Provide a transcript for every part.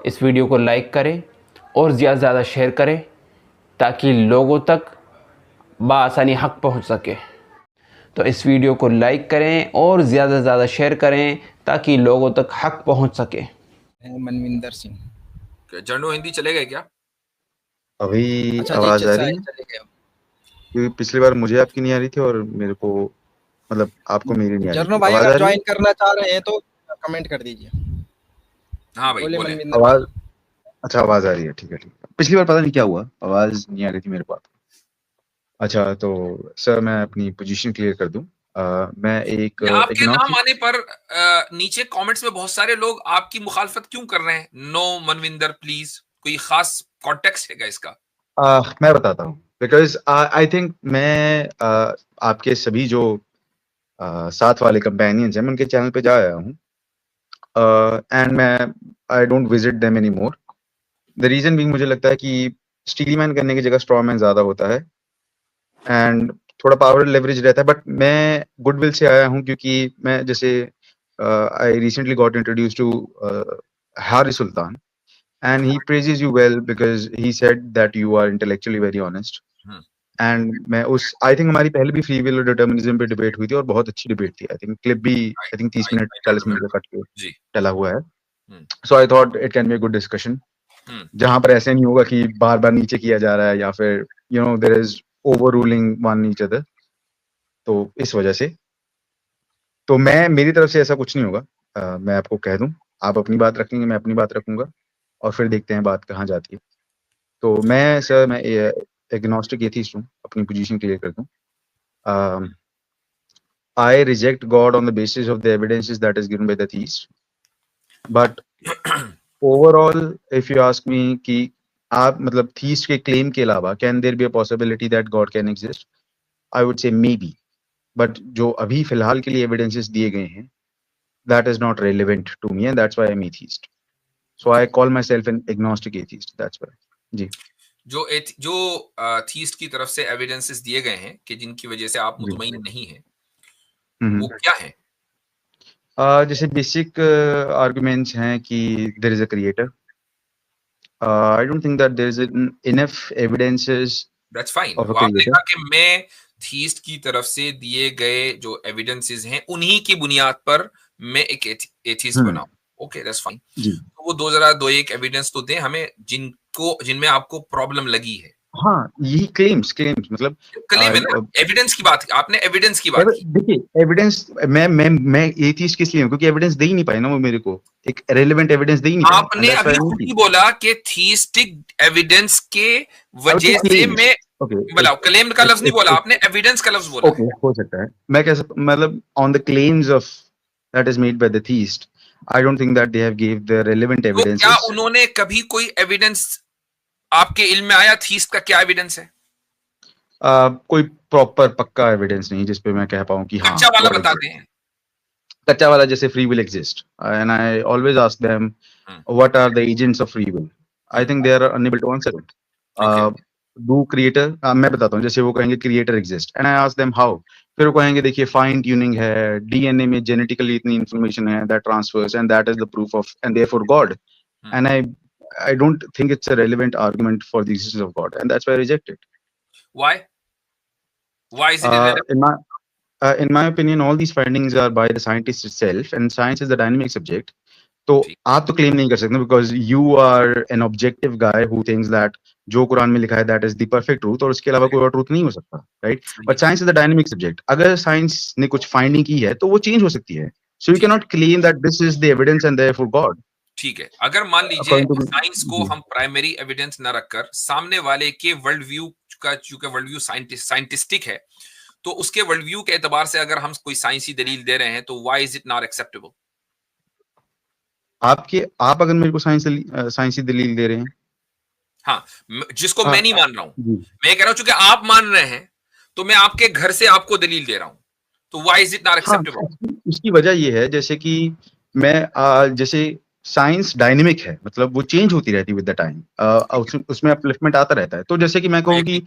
इस वीडियो को लाइक करें और ज़्यादा से ज़्यादा शेयर करें ताकि लोगों तक बआसानी हक़ पहुंच सके। तो इस वीडियो को लाइक करें और ज़्यादा से ज़्यादा शेयर करें ताकि लोगों तक हक़ पहुंच सके। मनविंदर सिंह। जर्नो हिंदी चलेगा क्या? अभी अच्छा आवाज जी, आ रही है? चलेगा। क्योंकि पिछली बार मुझे आपकी नहीं आ रही थी और मेरे को मतलब आपको मेरी नहीं आ रही जर्नो थी। भाई आवाज आ अगर रही है? ज्वाइन करना चाह रहे हैं तो कमेंट कर दीजिए। हाँ भाई बोले बोले। मनविंदर आवाज भाई। अच्छा आवाज आ रही है, ठीक है ठीक है। पिछली बार पता नहीं क्या हुआ, आवाज नहीं आ रही थी मेरे पास। अच्छा तो सर मैं अपनी पोजीशन क्लियर कर दूं। मैं एक आपके नाम एग्नोस्टिक। आने पर नीचे कमेंट्स में बहुत सारे लोग आपकी मुखालफत क्यों कर रहे हैं? नो मनविंदर प्लीज, कोई खास कॉन्टेक्स्ट है क्या इसका? मैं बताता हूँ बिकॉज आई थिंक मैं आपके सभी जो साथ वाले कंपेनियंस हैं मैं उनके चैनल पे जा आया हूँ एंड मैं I don't visit them anymore. The reason भी मुझे लगता है कि स्टीली मैन करने की जगह स्ट्रॉ मैन ज्यादा होता है एंड थोड़ा पावर लेवरेज रहता है। बट मैं गुडविल से आया हूँ क्योंकि मैं जैसे I recently got introduce to Harris Sultan and he praises you well because he said that you are intellectually very honest. And मैं उस आई थिंक हमारी पहले भी फ्री विल और डिटर्मिनिज्म पे डिबेट हुई थी और बहुत अच्छी डिबेट थी। आई थिंक क्लिप भी आई थिंक 30 मिनट 40 मिनट का कट के डला हुआ है। So I thought it can be a good discussion जहां पर ऐसे नहीं होगा कि बार बार नीचे किया जा रहा है या फिर you know there is over ruling one each other. तो इस वजह से तो मैं मेरी तरफ से ऐसा कुछ नहीं होगा। मैं आपको कह दूं, आप अपनी बात रखेंगे, मैं अपनी बात रखूंगा और फिर देखते हैं बात कहाँ जाती है। तो मैं एग्नोस्टिक एथिस्ट हूँ, अपनी पोजीशन क्लियर कर दूं। I reject God on the basis of the evidences that is given by the theist. But overall, if you ask me कि आप मतलब theist के claim के अलावा can there be a possibility that God can exist? I would say maybe. But जो अभी फिलहाल के लिए evidences दिए गए हैं, that is not relevant to me and that's why I'm atheist. So I call myself an agnostic atheist. That's why. जी. जो theist की तरफ से एविडेंसेस दिए गए हैं कि जिनकी वजह से आप मुतमईन नहीं हैं, वो क्या है? जैसे बेसिक आर्गुमेंट्स हैं कि there is a creator. I don't think that there is enough evidences that's fine. Of a आपने कहा क्रिएटर। कि मैं थीस्ट की तरफ से दिए गए जो एविडेंसेस हैं उन्हीं की बुनियाद पर मैं एक एथिस्ट बनाऊं। Okay that's fine. तो वो 2001 एविडेंस तो दें हमें जिनमें आपको प्रॉब्लम लगी है। हाँ, यही क्लेम्स मतलब क्लेम है ना, एविडेंस की बात, आपने एविडेंस की बात की। देखिए एविडेंस मैं एथिस्ट किस लिए हूं? क्योंकि एविडेंस दे ही नहीं पाए ना वो मेरे को, एक रेलेवेंट एविडेंस दे ही नहीं पाए। आपने अभी खुद ही बोला कि थीस्टिक एविडेंस के वजह से मैं बोला, क्लेम का लफ्ज नहीं बोला आपने, एविडेंस का लफ्ज बोला। ओके, हो सकता है मैं कैसे मतलब on the claims of that is made by the theist I don't think that they have give the relevant तो एविडेंसेस। क्या उन्होंने कभी कोई एविडेंस आपके इल्म में आया? थीस्ट का क्या एविडेंस है? कोई प्रॉपर पक्का एविडेंस नहीं जिसपे मैं कह पाऊं कि हाँ कच्चा वाला बताते हैं। कच्चा वाला जैसे free will exist and I always ask them what are the agents of free will. I think they are unable to answer it. Do creator मैं बताता हूँ, जैसे वो कहेंगे creator exist and I ask them how. फिर वो कहेंगे देखिए फाइन ट्यूनिंग है, डीएनए में जेनेटिकली इतनी इंफॉर्मेशन है that transfers and that is the proof of and therefore God. And I don't think it's a relevant argument for the existence of God, and that's why I reject it. Why? Why is it irrelevant? In my opinion, all these findings are by the scientist itself, and science is a dynamic subject. तो आप तो claim नहीं कर सकते because you are an objective guy who thinks that जो कुरान में लिखा है that is the perfect truth और उसके अलावा कोई और ट्रूथ नहीं हो सकता, right? But science is a dynamic subject. अगर साइंस ने कुछ फाइंडिंग की है तो वो चेंज हो सकती है. So you cannot claim that this is the evidence and therefore God. ठीक है, अगर मान लीजिए साइंस को हम प्राइमरी एविडेंस न रखकर सामने वाले के वर्ल्ड व्यू का, चूंकि वर्ल्ड व्यू साइंटिस्टिक है, तो उसके वर्ल्ड व्यू के एतबार से अगर हम कोई साइंसी दलील दे रहे हैं तो why is it not acceptable? आप अगर मेरे को साइंसी दलील दे रहे हैं, हाँ, जिसको मैं नहीं मान रहा हूं, मैं कह रहा हूं चूंकि आप मान रहे हैं तो मैं आपके घर से आपको दलील दे रहा हूं, तो why is it not acceptable? उसकी वजह यह है जैसे कि मैं जैसे साइंस डायनेमिक है, मतलब वो चेंज होती रहती है विद द टाइम, उसमें अपलिफ्टमेंट आता रहता है। तो जैसे कि मैं कहूँ कि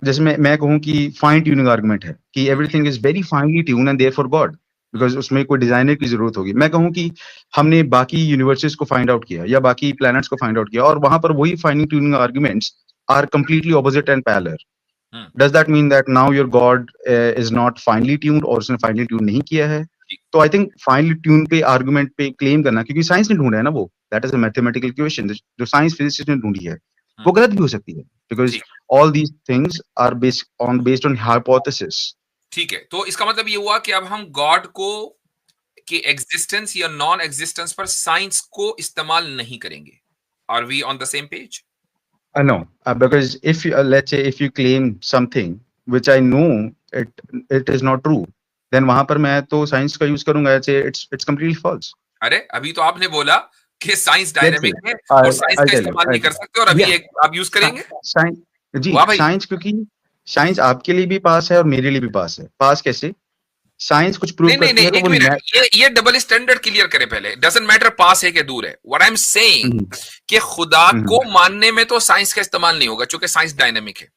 जैसे मैं कहूँ कि फाइन ट्यूनिंग आर्गुमेंट है कि everything is very finally tune and therefore God, because उसमें कोई डिजाइनर की जरूरत होगी। मैं कहूँ कि हमने बाकी यूनिवर्सेस को फाइंड आउट किया या बाकी प्लैनेट्स को फाइंड आउट किया और वहां पर वही fining tuning arguments are completely opposite and parallel. Does that mean that now your God is not finally tuned और उसने फाइनली ट्यून नहीं किया है? तो आई थिंक फाइनली ट्यून पे आर्गुमेंट पे क्लेम करना, क्योंकि साइंस ने ढूंढा है ना वो, that is a mathematical equation जो साइंस फिजिसिस्ट ने ढूंढी है, वो गलत भी हो सकती है because all these things are based on hypothesis. ठीक है, तो इसका मतलब ये हुआ कि अब हम गॉड को कि एग्जिस्टेंस या नॉन एग्जिस्टेंस पर साइंस को इस्तेमाल नहीं करेंगे। Are we on the same page? No, because if you let's say if you claim something which I know it is not true, then वहां पर मैं तो साइंस का यूज करूंगा, it's completely false. अरे अभी तो आपने बोला कि साइंस डायनामिक है और साइंस का इस्तेमाल नहीं कर सकते, और अभी एक आप यूज करेंगे साइंस। जी, वाह भाई। साइंस, क्योंकि साइंस आपके लिए भी पास है और मेरे लिए भी पास है। पास कैसे? साइंस कुछ प्रूव करती है तो एक मिनट, ये डबल स्टैंडर्ड क्लियर करें पहले। डजंट मैटर पास है कि दूर है। व्हाट आई एम सेइंग कि खुदा को मानने में तो साइंस का इस्तेमाल नहीं होगा क्योंकि साइंस डायनामिक है,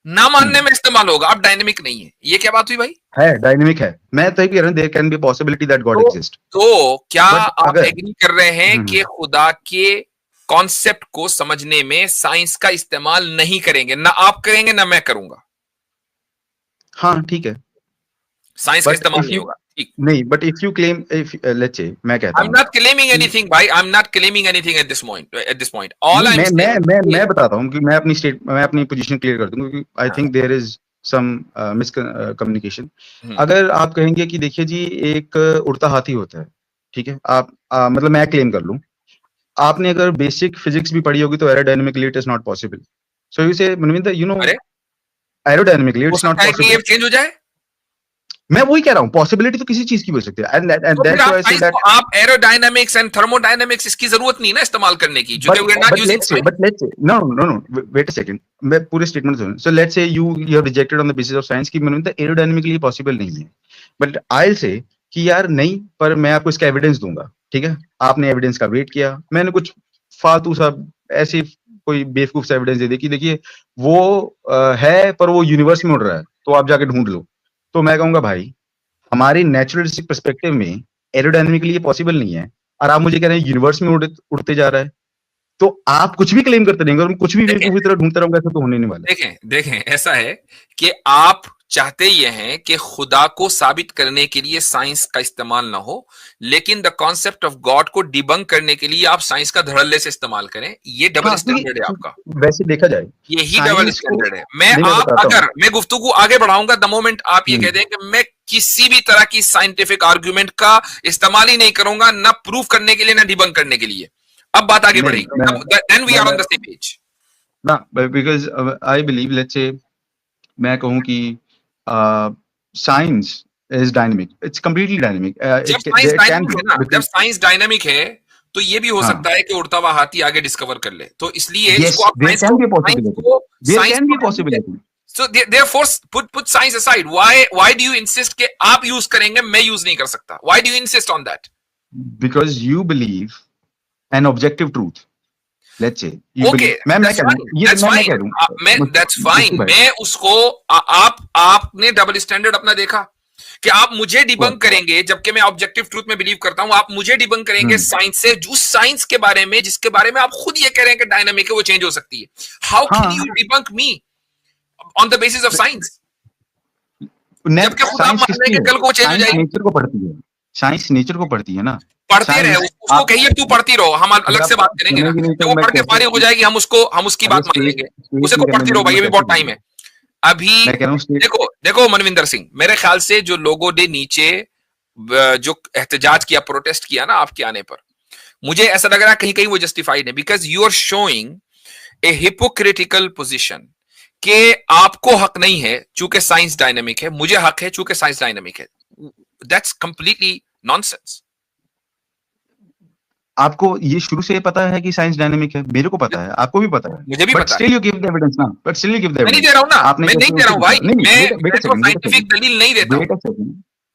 ना मानने में इस्तेमाल होगा। अब डायनामिक नहीं है, ये क्या बात हुई भाई? है, डायनामिक है। मैं तो कह रहा हूं there can be possibility that God exist. तो क्या आप एग्री कर रहे हैं कि खुदा के कॉन्सेप्ट को समझने में साइंस का इस्तेमाल नहीं करेंगे? ना आप करेंगे ना मैं करूंगा। हाँ ठीक है, साइंस का इस्तेमाल नहीं होगा। नहीं, but if you claim, if let's say मैं कहता हूं, I'm not claiming anything भाई, I'm not claiming anything at this point. All I'm saying, मैं बताता हूं कि मैं अपनी पोजीशन क्लियर कर दूं, क्योंकि I think there is some miscommunication. अगर आप कहेंगे कि देखिए जी एक उड़ता हाथी होता है, ठीक है, आप मतलब मैं क्लेम कर लूं, आपने अगर बेसिक फिजिक्स भी पढ़ी होगी तो aerodynamically it is not possible. So you say Manvinder, you know, aerodynamically it's not possible. ये चेंज हो जाए? मैं वही कह रहा हूं, पॉसिबिलिटी तो किसी चीज की हो सकती है। And that's why I say that आप एरोडायनामिक्स एंड थर्मोडायनामिक्स इसकी जरूरत नहीं ना इस्तेमाल करने की, क्योंकि we are not using. But let's say no wait a second, मैं पूरे स्टेटमेंट सुन। So let's say you have rejected on the basis of science की मनविंदर एरोडायनामिकली पॉसिबल नहीं है, बट आई विल से कि यार नहीं, पर मैं आपको इसका एविडेंस दूंगा। ठीक है, आपने एविडेंस का वेट किया, मैंने कुछ फालतू सा ऐसे कोई बेवकूफ सा एविडेंस दे दे कि देखिए वो है पर वो यूनिवर्स में उड़ रहा है, तो आप जाके ढूंढ लो। तो मैं कहूंगा भाई हमारी नेचुरलिस्टिक पर्सपेक्टिव में एरोडायनामिकली ये पॉसिबल नहीं है, और आप मुझे कह रहे हैं यूनिवर्स में उड़ते जा रहा है, तो आप कुछ भी क्लेम करते रहेंगे और कुछ भी बेवकूफी तरह ढूंढते रहोगे, ऐसा तो होने नहीं वाला। देखें ऐसा है कि आप चाहते ये हैं कि खुदा को साबित करने के लिए साइंस का इस्तेमाल ना हो, लेकिन द कॉन्सेप्ट ऑफ गॉड को डिबंक करने के लिए आप साइंस का धड़ल्ले से इस्तेमाल करें। ये डबल स्टैंडर्ड है आपका। वैसे देखा जाए यही डबल स्टैंडर्ड है। मैं गुफ्तगू आगे बढ़ाऊंगा द मोमेंट आप ये कह दें कि मैं किसी भी तरह की साइंटिफिक आर्ग्यूमेंट का इस्तेमाल ही नहीं करूंगा, ना प्रूफ करने के लिए ना डिबंक करने के लिए। अब बात आगे बढ़ेगी, then we are on the same page ना, because I believe, let's say मैं कहूं कि science is dynamic, it's completely dynamic. जब साइंस डायनामिक है तो ये भी हो सकता है कि उड़ता हुआ हाथी आगे डिस्कवर कर ले, तो इसलिए इसको आप So therefore put science aside. Why do you insist कि आप यूज करेंगे मैं यूज नहीं कर सकता? Why do you insist on that? Because you believe an objective truth. Let's say you okay, that's fine. मैं उसको आपने डबल स्टैंडर्ड अपना देखा कि आप मुझे डिबंक करेंगे, जबकि मैं ऑब्जेक्टिव ट्रूथ में बिलीव करता हूं। आप मुझे डिबंक करेंगे साइंस से, जो साइंस के बारे में जिसके बारे में आप खुद ये कह रहे हैं कि डायनामिक है, वो चेंज हो सकती है। How can you debunk me on the basis of science? जबकि खुद आप मान रहे हैं कि कल को चेंज हो जाएगी। नेचर को पढ़ती है, साइंस नेचर को पढ़ती है ना। पढ़ते रहे, उसको कहिए तू पढ़ती रहो, हम अलग से बात करेंगे ना। जब वो पढ़ के फारिग हो जाएगी हम उसकी बात मान लेंगे। उसे को पढ़ती रहो भाई, ये भी बहुत टाइम है अभी। देखो मनविंदर सिंह, मेरे ख्याल से जो लोगों ने नीचे जो एहतजाज किया, प्रोटेस्ट किया ना आपके आने पर, मुझे ऐसा लग रहा है कहीं कहीं वो जस्टिफाइड है, because you are showing a hypocritical position कि आपको हक नहीं है चूंकि साइंस डायनामिक है, मुझे हक है चूंकि साइंस डायनामिक है। That's completely nonsense. आपको ये शुरू से पता है कि साइंस डायनामिक है? मेरे को पता है, आपको भी पता है, मुझे भी पता है। Still you give the evidence ना, but still you give the evidence. मैं नहीं दे रहा हूं ना, मैं नहीं दे रहा हूं भाई, मैं साइंटिफिक दलील नहीं देता हूं,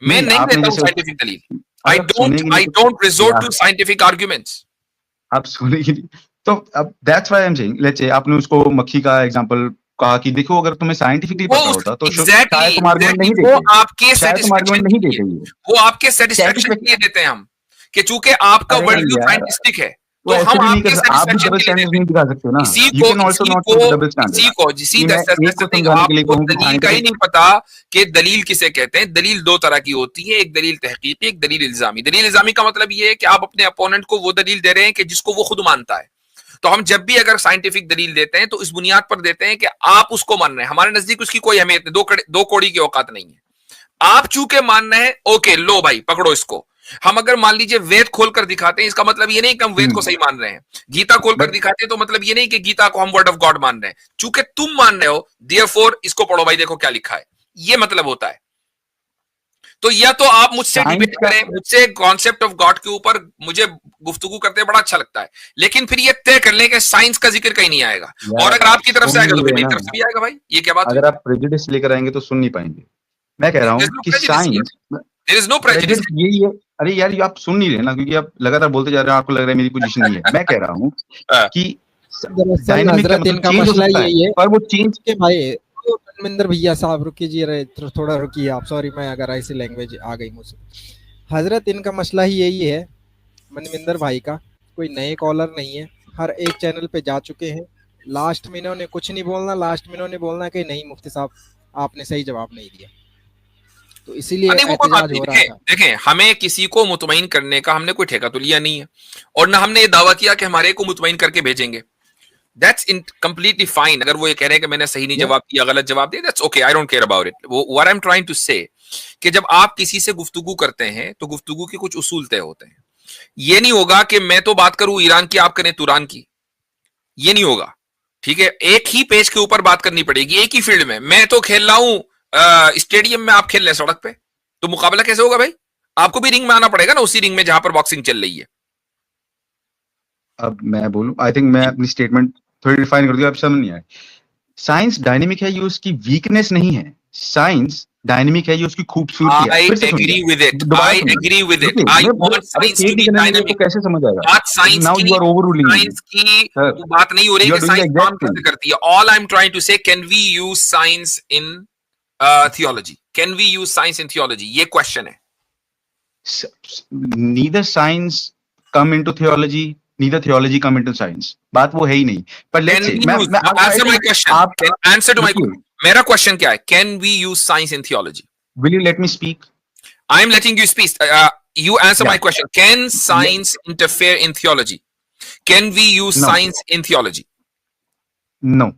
मैं नहीं देता हूं साइंटिफिक दलील। I don't resort to scientific arguments. आप सुनेंगे नहीं तो अब that's why I am saying, let's say आपने उसको मक्खी का एग्जांपल कहा कि देखो अगर तुम्हें साइंटिफिकली वो पता होता तो एग्जैक्टली शायद तुम आर्गुमेंट नहीं वो देते, आपके शायद तुम आर्गुमेंट सेटिस्फेक्शन नहीं देते ये। वो आपके सेटिस्फेक्शन के लिए देते हैं हम, कि चूंकि आपका अरे वर्ल्ड व्यू यार, साइंटिस्टिक है तो तो ऐसे हम भी नहीं आपके कर सकते, आप भी सेटिस्फेक्शन डबल के लिए स्टैंडर्ड देते हैं। नहीं दिखा सकते ना। इसी you can also not put double इसी स्टैंडर्ड। को इसी कि मैं एक को समझाने के लिए आपको कहूं कि दलील का ही नहीं पता कि दलील किसे कहते हैं। दलील दो तरह की होती है, एक दलील तहकीकी, एक दलील इल्जामी। दलील इल्जामी का मतलब ये है कि आप अपने अपोनेंट को वो दलील दे रहे हैं कि जिसको वो खुद मानता है। तो हम जब भी अगर साइंटिफिक दलील देते हैं तो इस बुनियाद पर देते हैं कि आप उसको मान रहे हैं, हमारे नजदीक उसकी कोई अहमियत नहीं, दो कौड़ी की औकात नहीं है। आप चूंकि मान रहे हैं, ओके लो भाई पकड़ो इसको। हम अगर मान लीजिए वेद खोलकर दिखाते हैं, इसका मतलब ये नहीं कि हम वेद को सही मान रहे हैं। गीता खोलकर दिखाते हैं तो मतलब ये नहीं कि गीता को हम वर्ड ऑफ गॉड मान रहे हैं। चूंकि तुम मान रहे हो देयरफॉर इसको पढ़ो भाई, देखो क्या लिखा है, ये मतलब होता है। तो या तो आप मुझसे डिबेट करें, मुझसे कॉन्सेप्ट ऑफ गॉड के ऊपर मुझे गुफ्तगू करते बड़ा अच्छा लगता है, लेकिन फिर ये तय कर लें कि साइंस का जिक्र कहीं नहीं आएगा। और अगर आपकी तरफ से आएगा तो फिर मेरी तरफ से भी आएगा भाई। ये क्या बात है? अगर आप प्रेजुडिस लेकर आएंगे तो सुन नहीं पाएंगे। मैं कह रहा हूँ कि science, there is no prejudice. यही है। अरे यार ये आप सुन नहीं रहे ना, क्योंकि आप लगातार बोलते जा रहे हैं, आपको लग रहा है मेरी पोजीशन नहीं है। मैं कह रहा हूँ कि डायनामिक का मतलब चेंज हो सकता है, पर वो चेंज के भाई मनविंदर भैया साहब रुकिए, थोड़ा रुकिए आप। सॉरी मैं अगर ऐसी लैंग्वेज आ गई मुझसे। हजरत इनका मसला ही यही है मनविंदर भाई का, कोई नए कॉलर नहीं है, हर एक चैनल पे जा चुके हैं। लास्ट में इन्होंने कुछ नहीं बोलना, लास्ट में इन्होंने बोलना कि नहीं मुफ्ती साहब आपने सही जवाब नहीं दिया, तो इसीलिए एहतजाज हो रहा था। देखें, हमें किसी को मुतमईन करने का हमने कोई ठेका तो लिया नहीं है, और ना हमने ये दावा किया कि हमारे को मुतमईन करके भेजेंगे। That's completely fine. अगर वो ये कह रहे हैं कि मैंने सही नहीं जवाब दिया, गलत जवाब दिया, that's okay. I don't care about it. What I'm trying to say कि जब आप किसी से गुफ्तगू करते हैं तो गुफ्तगू के कुछ उसूल तय होते हैं। ये नहीं होगा कि मैं तो बात करूं ईरान की, आप करें तुरान की, ये नहीं होगा। ठीक है, एक ही पेज के ऊपर बात करनी पड़ेगी, एक ही फील्ड में। मैं तो खेल रहा हूं स्टेडियम में, आप खेल रहे हैं सड़क पे, तो मुकाबला कैसे होगा भाई? आपको भी रिंग में आना पड़ेगा ना, उसी रिंग में जहां पर बॉक्सिंग चल रही है। अब मैं बोलूं, आई थिंक मैं अपनी स्टेटमेंट थोड़ी डिफाइन कर दूं, आप समझ नहीं आए। साइंस डायनेमिक है, ये उसकी वीकनेस नहीं है। साइंस डायनेमिक है, ये उसकी खूबसूरती है। I agree with it. I agree with it. I want science to be dynamic. तो कैसे समझ आएगा? बात science Now you are overruling me. Science की बात नहीं हो रही कि साइंस काम कैसे करती है। All I'm trying to say, can we use science in theology? Can we use science in theology? ये क्वेश्चन है। Neither science come into theology, neither theology come into science. बात वो है ही नहीं। पर let's say, answer my question. Answer to my question. मेरा question क्या है? Can we use science in theology? Will you let me speak? I am letting you speak. You answer my question. Can science interfere in theology? Can we use science in theology? No.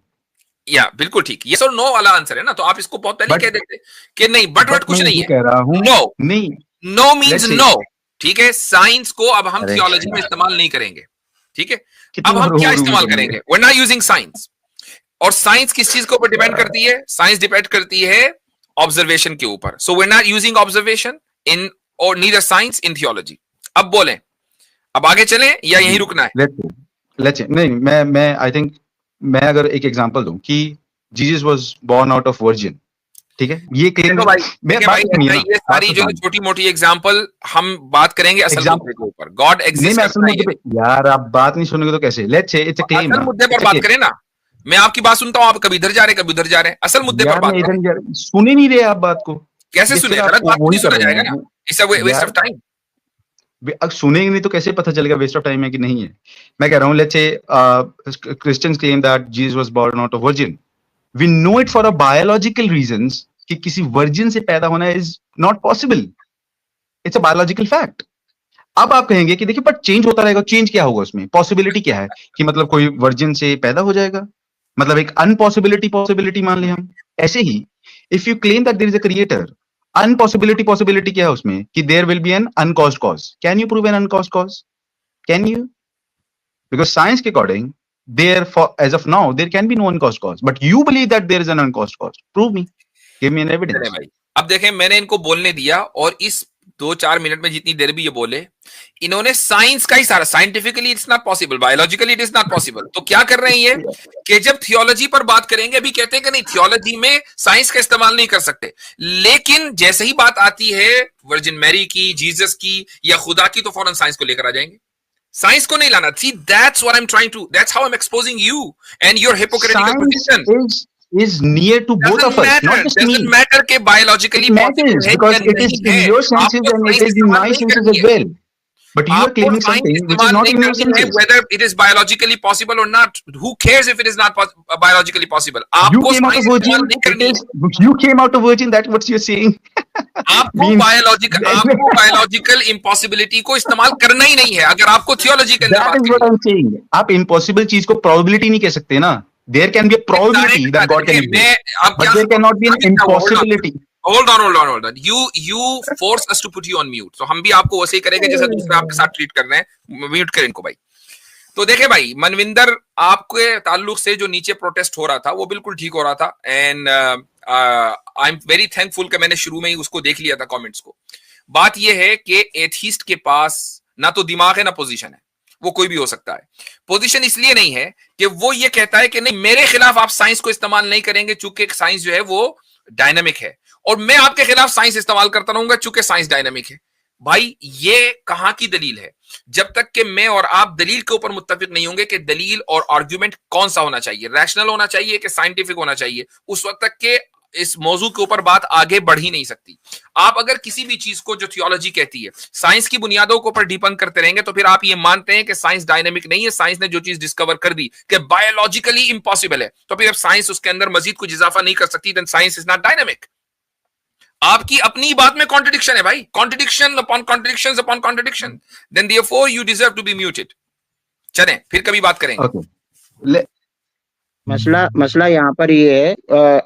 या बिल्कुल ठीक, ये sir no वाला answer है ना, तो आप इसको बहुत पहले कह देते कि नहीं, बट कुछ नहीं है। कह रहा हूं नो, नहीं, नो मींस नो। ठीक है, साइंस को अब हम थियोलॉजी में इस्तेमाल नहीं करेंगे। ठीक है, अब हम क्या इस्तेमाल करेंगे? We are not using science. और साइंस किस चीज के ऊपर डिपेंड करती है? साइंस डिपेंड करती है ऑब्जर्वेशन के ऊपर। So we are not using observation in और नीदर साइंस इन थियोलॉजी। अब बोलें, अब आगे चलें या यहीं रुकना है? लेट्स नहीं, मैं आई थिंक मैं अगर एक एग्जांपल दूं कि Jesus was born out of virgin, ठीक है, ये क्लेम ये सारी जो छोटी मोटी एग्जांपल हम बात करेंगे असल मुद्दे के ऊपर। गॉड एग्जिस्ट करता है यार, आप बात नहीं सुनोगे तो कैसे? Let's say it's a claim. असल मुद्दे पर बात करें ना, मैं आपकी बात सुनता हूं, आप कभी इधर जा रहे कभी उधर जा रहे हैं। असल मुद्दे पर बात करें। सुने नहीं रहे आप बात को, कैसे सुने? गलत बात नहीं सुना जाएगा ना, it's a waste of time. अब सुनेंगे नहीं तो कैसे पता चलेगा वेस्ट ऑफ टाइम है कि नहीं है? मैं कह रहा हूं, let's say Christians claim that Jesus was born out of virgin. We know it for a biological reasons कि किसी वर्जिन से पैदा होना is not possible. It's a biological fact. अब आप कहेंगे कि देखिए बट चेंज होता रहेगा, चेंज क्या होगा उसमें? पॉसिबिलिटी क्या है कि मतलब कोई वर्जिन से पैदा हो जाएगा, मतलब एक पॉसिबिलिटी मान ले हम। ऐसे ही if you claim that there is a creator, possibility क्या है उसमें कि there will be an uncaused cause. Can you prove an uncaused cause? Can you? Because science के according therefore as of now there can be no uncaused cause, but you believe that there is an uncaused cause. Prove me, give me an evidence. भाई अब देखें, मैंने इनको बोलने दिया और इस 2-4 मिनट में जितनी देर भी ये बोले, इन्होंने साइंस का ही सारा, scientifically it's not possible, biologically it is not possible. तो क्या कर रहे हैं ये कि जब थियोलॉजी पर बात करेंगे, अभी कहते हैं कि नहीं थियोलॉजी में साइंस का इस्तेमाल नहीं कर सकते, लेकिन जैसे ही बात आती है वर्जिन मैरी की, जीसस की या खुदा की, तो फौरन साइंस को लेकर आ जाएंगे। साइंस को नहीं लाना। See, that's what I'm trying to, that's how I'm exposing you and your hypocritical position. is near to both of us, not just me. doesn't matter कि biologically It possible matters है because या it is नहीं in है, your senses आपको and it science is in इस्तेमाल my नहीं senses करनी as है। well. But you are आपको claiming science something which is इस्तेमाल not नहीं in your करनी है, senses. whether it is biologically possible or not. Who cares if it is not biologically possible? You आपको came out of science इस्तेमाल virgin. नहीं It करनी is है। you came out of virgin. That's what you're saying. आपको Means biological impossibility को इस्तेमाल करना ही नहीं है, अगर आपको थियोलॉजी के अंदर that बात is what करनी I'm saying. आप impossible चीज को probability नहीं कह सकते ना. There can be a probability that God can मैं exist, अब but क्या there cannot be an impossibility. hold on. You force us to put you on mute. तो हम भी आपको वैसे ही करेंगे जैसा दूसरे आपके साथ ट्रीट कर रहे हैं। म्यूट करें इनको भाई। तो देखे भाई, मनविंदर आपके ताल्लुक से जो नीचे प्रोटेस्ट हो रहा था वो बिल्कुल ठीक हो रहा था, and I am very thankful कि मैंने शुरू में ही उसको देख लिया था कमेंट्स को। बात यह है कि एथीस्ट के पास ना तो दिमाग है ना पोजीशन है, वो कोई भी हो सकता है। पोजीशन इसलिए नहीं है कि वो ये कहता है कि नहीं, मेरे खिलाफ आप साइंस को इस्तेमाल नहीं करेंगे चूंकि साइंस जो है वो डायनामिक है, और मैं आपके खिलाफ साइंस इस्तेमाल करता रहूंगा चूंकि साइंस डायनामिक है। भाई ये कहां की दलील है? जब तक कि मैं और आप दलील के ऊपर मुत्तफिक नहीं होंगे कि दलील और आर्गुमेंट कौन सा होना चाहिए, रैशनल होना चाहिए कि साइंटिफिक होना चाहिए, उस वक्त तक के इस मौजू के ऊपर बात आगे बढ़ ही नहीं सकती। आप अगर किसी भी चीज को जो थियोलॉजी कहती है साइंस की बुनियादों के ऊपर डिपेंड करते रहेंगे तो फिर आप ये मानते हैं कि साइंस डायनामिक नहीं है, साइंस ने जो चीज डिस्कवर कर दी कि बायोलॉजिकली इम्पॉसिबल है, तो फिर अब साइंस उसके अंदर मजीद कुछ इजाफा नहीं कर सकती, then science is not dynamic. आपकी अपनी बात में कॉन्ट्रडिक्शन है भाई, contradiction upon contradiction upon contradiction, then therefore you deserve to be muted. चलें फिर कभी बात करेंगे। Okay. मसला यहाँ पर ये है,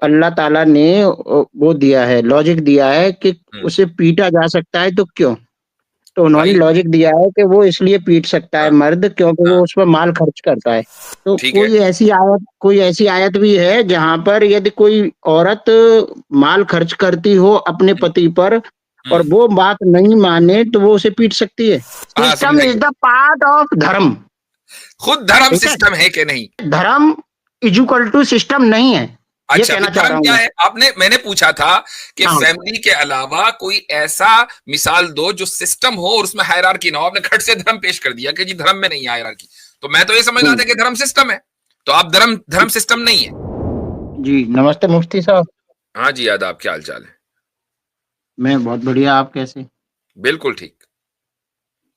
अल्लाह ताला ने वो दिया है, लॉजिक दिया है कि उसे पीटा जा सकता है, तो क्यों? तो उन्होंने लॉजिक दिया है कि वो इसलिए पीट सकता है मर्द क्योंकि वो उस पर माल खर्च करता है। तो कोई ऐसी आयत भी है जहां पर यदि कोई औरत माल खर्च करती हो अपने पति पर और वो बात नहीं माने तो वो उसे पीट सकती है। System is the part of धर्म। खुद धर्म सिस्टम है कि नहीं? धर्म इक्वल टू सिस्टम नहीं है। अच्छा, धर्म क्या है? मैंने पूछा था कि फैमिली के अलावा कोई ऐसा मिसाल दो जो सिस्टम हो और उसमें हायरार्की ना हो। आपने खट से धर्म पेश कर दिया कि जी धर्म में नहीं है हायरार्की, तो मैं तो ये समझ रहा था कि धर्म सिस्टम है, तो आप धर्म सिस्टम नहीं है। जी नमस्ते मुफ्ती साहब। हाँ जी आदाब, क्या हाल चाल है? मैं बहुत बढ़िया, आप कैसे? बिल्कुल ठीक।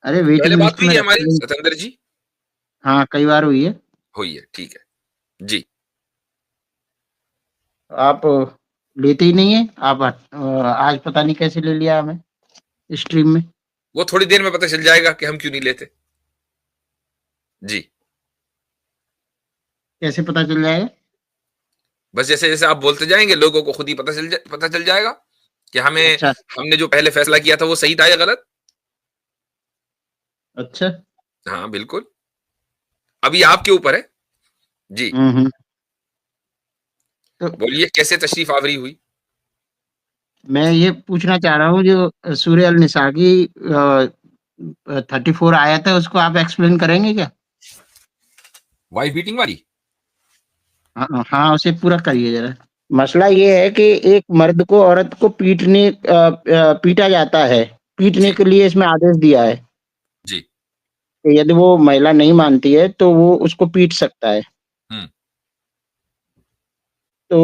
अरे पहले बात हुई है हमारी सतेंद्र जी? हाँ कई बार हुई है। ठीक है जी। आप लेते ही नहीं है, आप आज पता नहीं कैसे ले लिया हमें स्ट्रीम में। वो थोड़ी देर में पता चल जाएगा कि हम क्यों नहीं लेते जी। कैसे पता चल जाएगा? बस जैसे जैसे आप बोलते जाएंगे लोगों को खुद ही पता चल जाएगा कि हमने जो पहले फैसला किया था वो सही था या गलत। अच्छा हाँ बिल्कुल, अभी आपके ऊपर है जी। तो बोलिए कैसे तशरीफ आवरी हुई? मैं ये पूछना चाह रहा हूँ जो सूरह अल निसा की 34 आयत है उसको आप एक्सप्लेन करेंगे क्या? वाइफ बीटिंग वाली? हाँ उसे पूरा करिए जरा। मसला ये है कि एक मर्द को औरत को पीटा जाता है, पीटने के लिए इसमें आदेश दिया है जी। यदि वो महिला नहीं मानती है तो वो उसको पीट सकता है। तो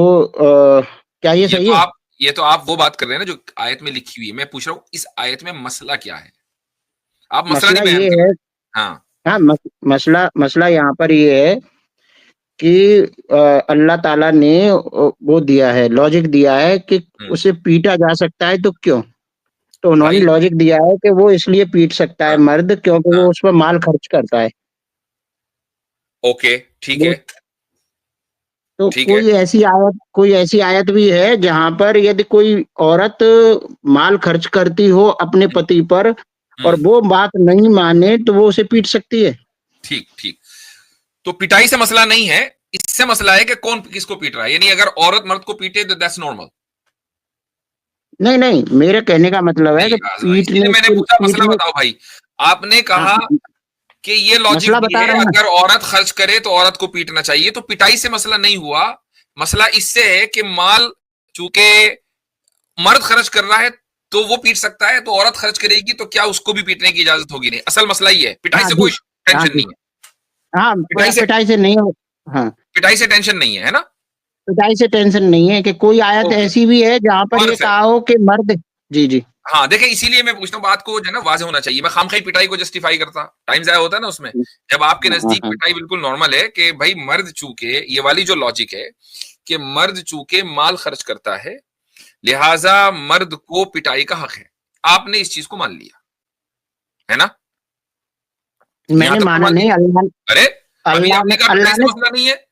क्या ये सही है? ये तो आप वो बात कर रहे हैं ना जो आयत में लिखी हुई है। मैं पूछ रहा हूँ इस आयत में मसला क्या है? आप मसला नहीं बयान कर रहे। हाँ मसला यहाँ पर ये है कि अल्लाह ताला ने वो दिया है, लॉजिक दिया है कि उसे पीटा जा सकता है, तो क्यों? तो उन्होंने लॉजिक दिया है कि वो इसलिए पीट सकता है मर्द क्योंकि वो उस पर माल खर्च करता है। ओके ठीक है। तो कोई ऐसी आयत भी है जहां पर यदि कोई औरत माल खर्च करती हो अपने पति पर और वो बात नहीं माने तो वो उसे पीट सकती है। ठीक। तो पिटाई से मसला नहीं है, इससे मसला है कि कौन किसको पीट रहा है। यानी अगर औरत मर्द को पीटे तो दैट्स नॉर्मल। नहीं मेरे कहने का मतलब है कि पीटने, मैंने पूछा मसला बताओ भाई। आपने कहा कि ये लॉजिक भी है अगर औरत खर्च करे तो औरत को पीटना चाहिए, तो पिटाई से मसला नहीं हुआ। मसला इससे है कि माल चूंकि मर्द खर्च कर रहा है तो वो पीट सकता है, तो औरत खर्च करेगी तो क्या उसको भी पीटने की इजाजत होगी? नहीं, असल मसला ही है। पिटाई से कोई टेंशन नहीं है। पिटाई से नहीं हो। हाँ पिटाई से टेंशन नहीं है ना? पिटाई से टेंशन नहीं है कि कोई आयत ओके, ऐसी भी है जहाँ पर ये परफेक्ट। कहा हो कि मर्द। जी जी हाँ देखिए, इसीलिए मैं पूछता हूँ, बात को जो है ना वाज़ेह होना चाहिए। मैं खामखा पिटाई को जस्टिफाई करता, टाइम ज़ाया होता है ना उसमें। जब आपके हाँ नजदीक हाँ पिटाई बिल्कुल नॉर्मल है कि भाई मर्द चूंकि, ये वाली जो लॉजिक है कि मर्द चूंकि माल खर्च करता है, लिहाजा मर्द को पिटाई का हक है, आपने इस चीज को मान लिया है ना? मैंने यहां तक तो माना मान नहीं। लिया। अल्लाह अरे अभी अल्लाह आपने ने कहा पिटाई अल्लाह से ने मसला नहीं है।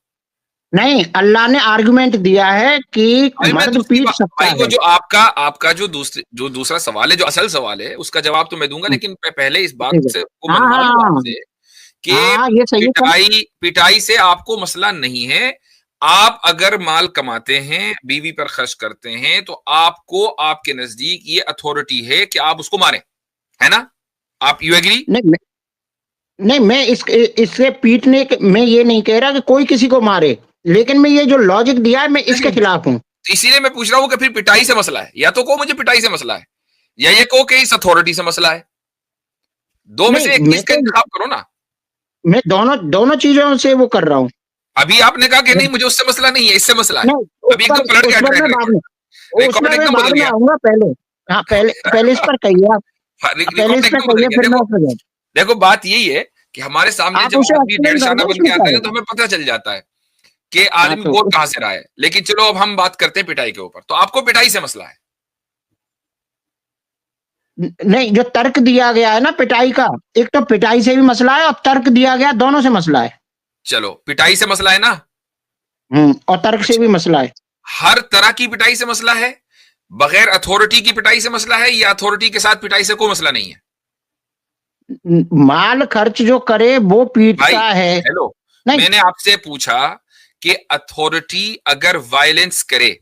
नहीं, अल्लाह ने आर्गुमेंट दिया है कि अरे मैं मर्द दूसरी पीट बात सकता भाई, वो है। जो आपका जो दूसरा सवाल है, जो असल सवाल है, उसका जवाब तो मैं दूंगा, लेकिन मैं पहले इस बात ठीक है। से को हाँ मनवा लूं हाँ आपसे कि हाँ, ये सही है सर। पिटाई से आपको मसला नहीं है। आप अगर माल कमाते हैं, बीवी पर खर्च करते हैं, तो आपको आपके नजदीक ये अथॉरिटी है कि आप उसको मारें, है ना? आप यू एग्री? नहीं, मैं इससे पीटने के, मैं ये नहीं कह रहा कि कोई किसी को मारे, लेकिन मैं ये जो लॉजिक दिया है मैं इसके खिलाफ हूँ। इसीलिए मैं पूछ रहा हूं कि फिर पिटाई से मसला है, या तो कहो मुझे पिटाई से मसला है, या ये कहो कि इस अथॉरिटी से मसला है। दो में से एक चीज का इंतखाब करो ना। मैं दोनों चीजों से वो कर रहा हूँ। अभी आपने कहा कि नहीं मुझे उससे मसला नहीं है, इससे मसला है। नहीं, अभी एकदम पलट गया ट्रैक रिकॉर्ड, एकदम बदल गया। आऊंगा पहले। हाँ, पहले इस पर कहिए आप। पहले रिकॉर्ड इस पर एकदम बदल कहिए, गया। फिर मैं उस पर जाऊँ। देखो बात यही है कि हमारे सामने आप जब उसे आदमी एक्सप्लेन डेढ़ कर शाना दो, बन के उसमें आता क्या है है। तो हमें पता चल जाता है कि हाँ, आदमी तो बोल कहां से रहा है। लेकिन चलो अब हम बात करते हैं पिटाई के ऊपर। तो आपको पिटाई से मसला है? नहीं, जो तर्क दिया गया है ना पिटाई का, एक तो पिटाई से भी मसला है और तर्क दिया गया, दोनों से मसला है। चलो पिटाई से मसला है ना? और तर्क से भी मसला है। हर तरह की पिटाई से मसला है? बगैर अथॉरिटी की पिटाई से मसला है, या अथॉरिटी के साथ पिटाई से कोई मसला नहीं है? माल खर्च जो करे वो पीटता है। हेलो, नहीं, मैंने आपसे पूछा कि अथॉरिटी अगर वायलेंस करे,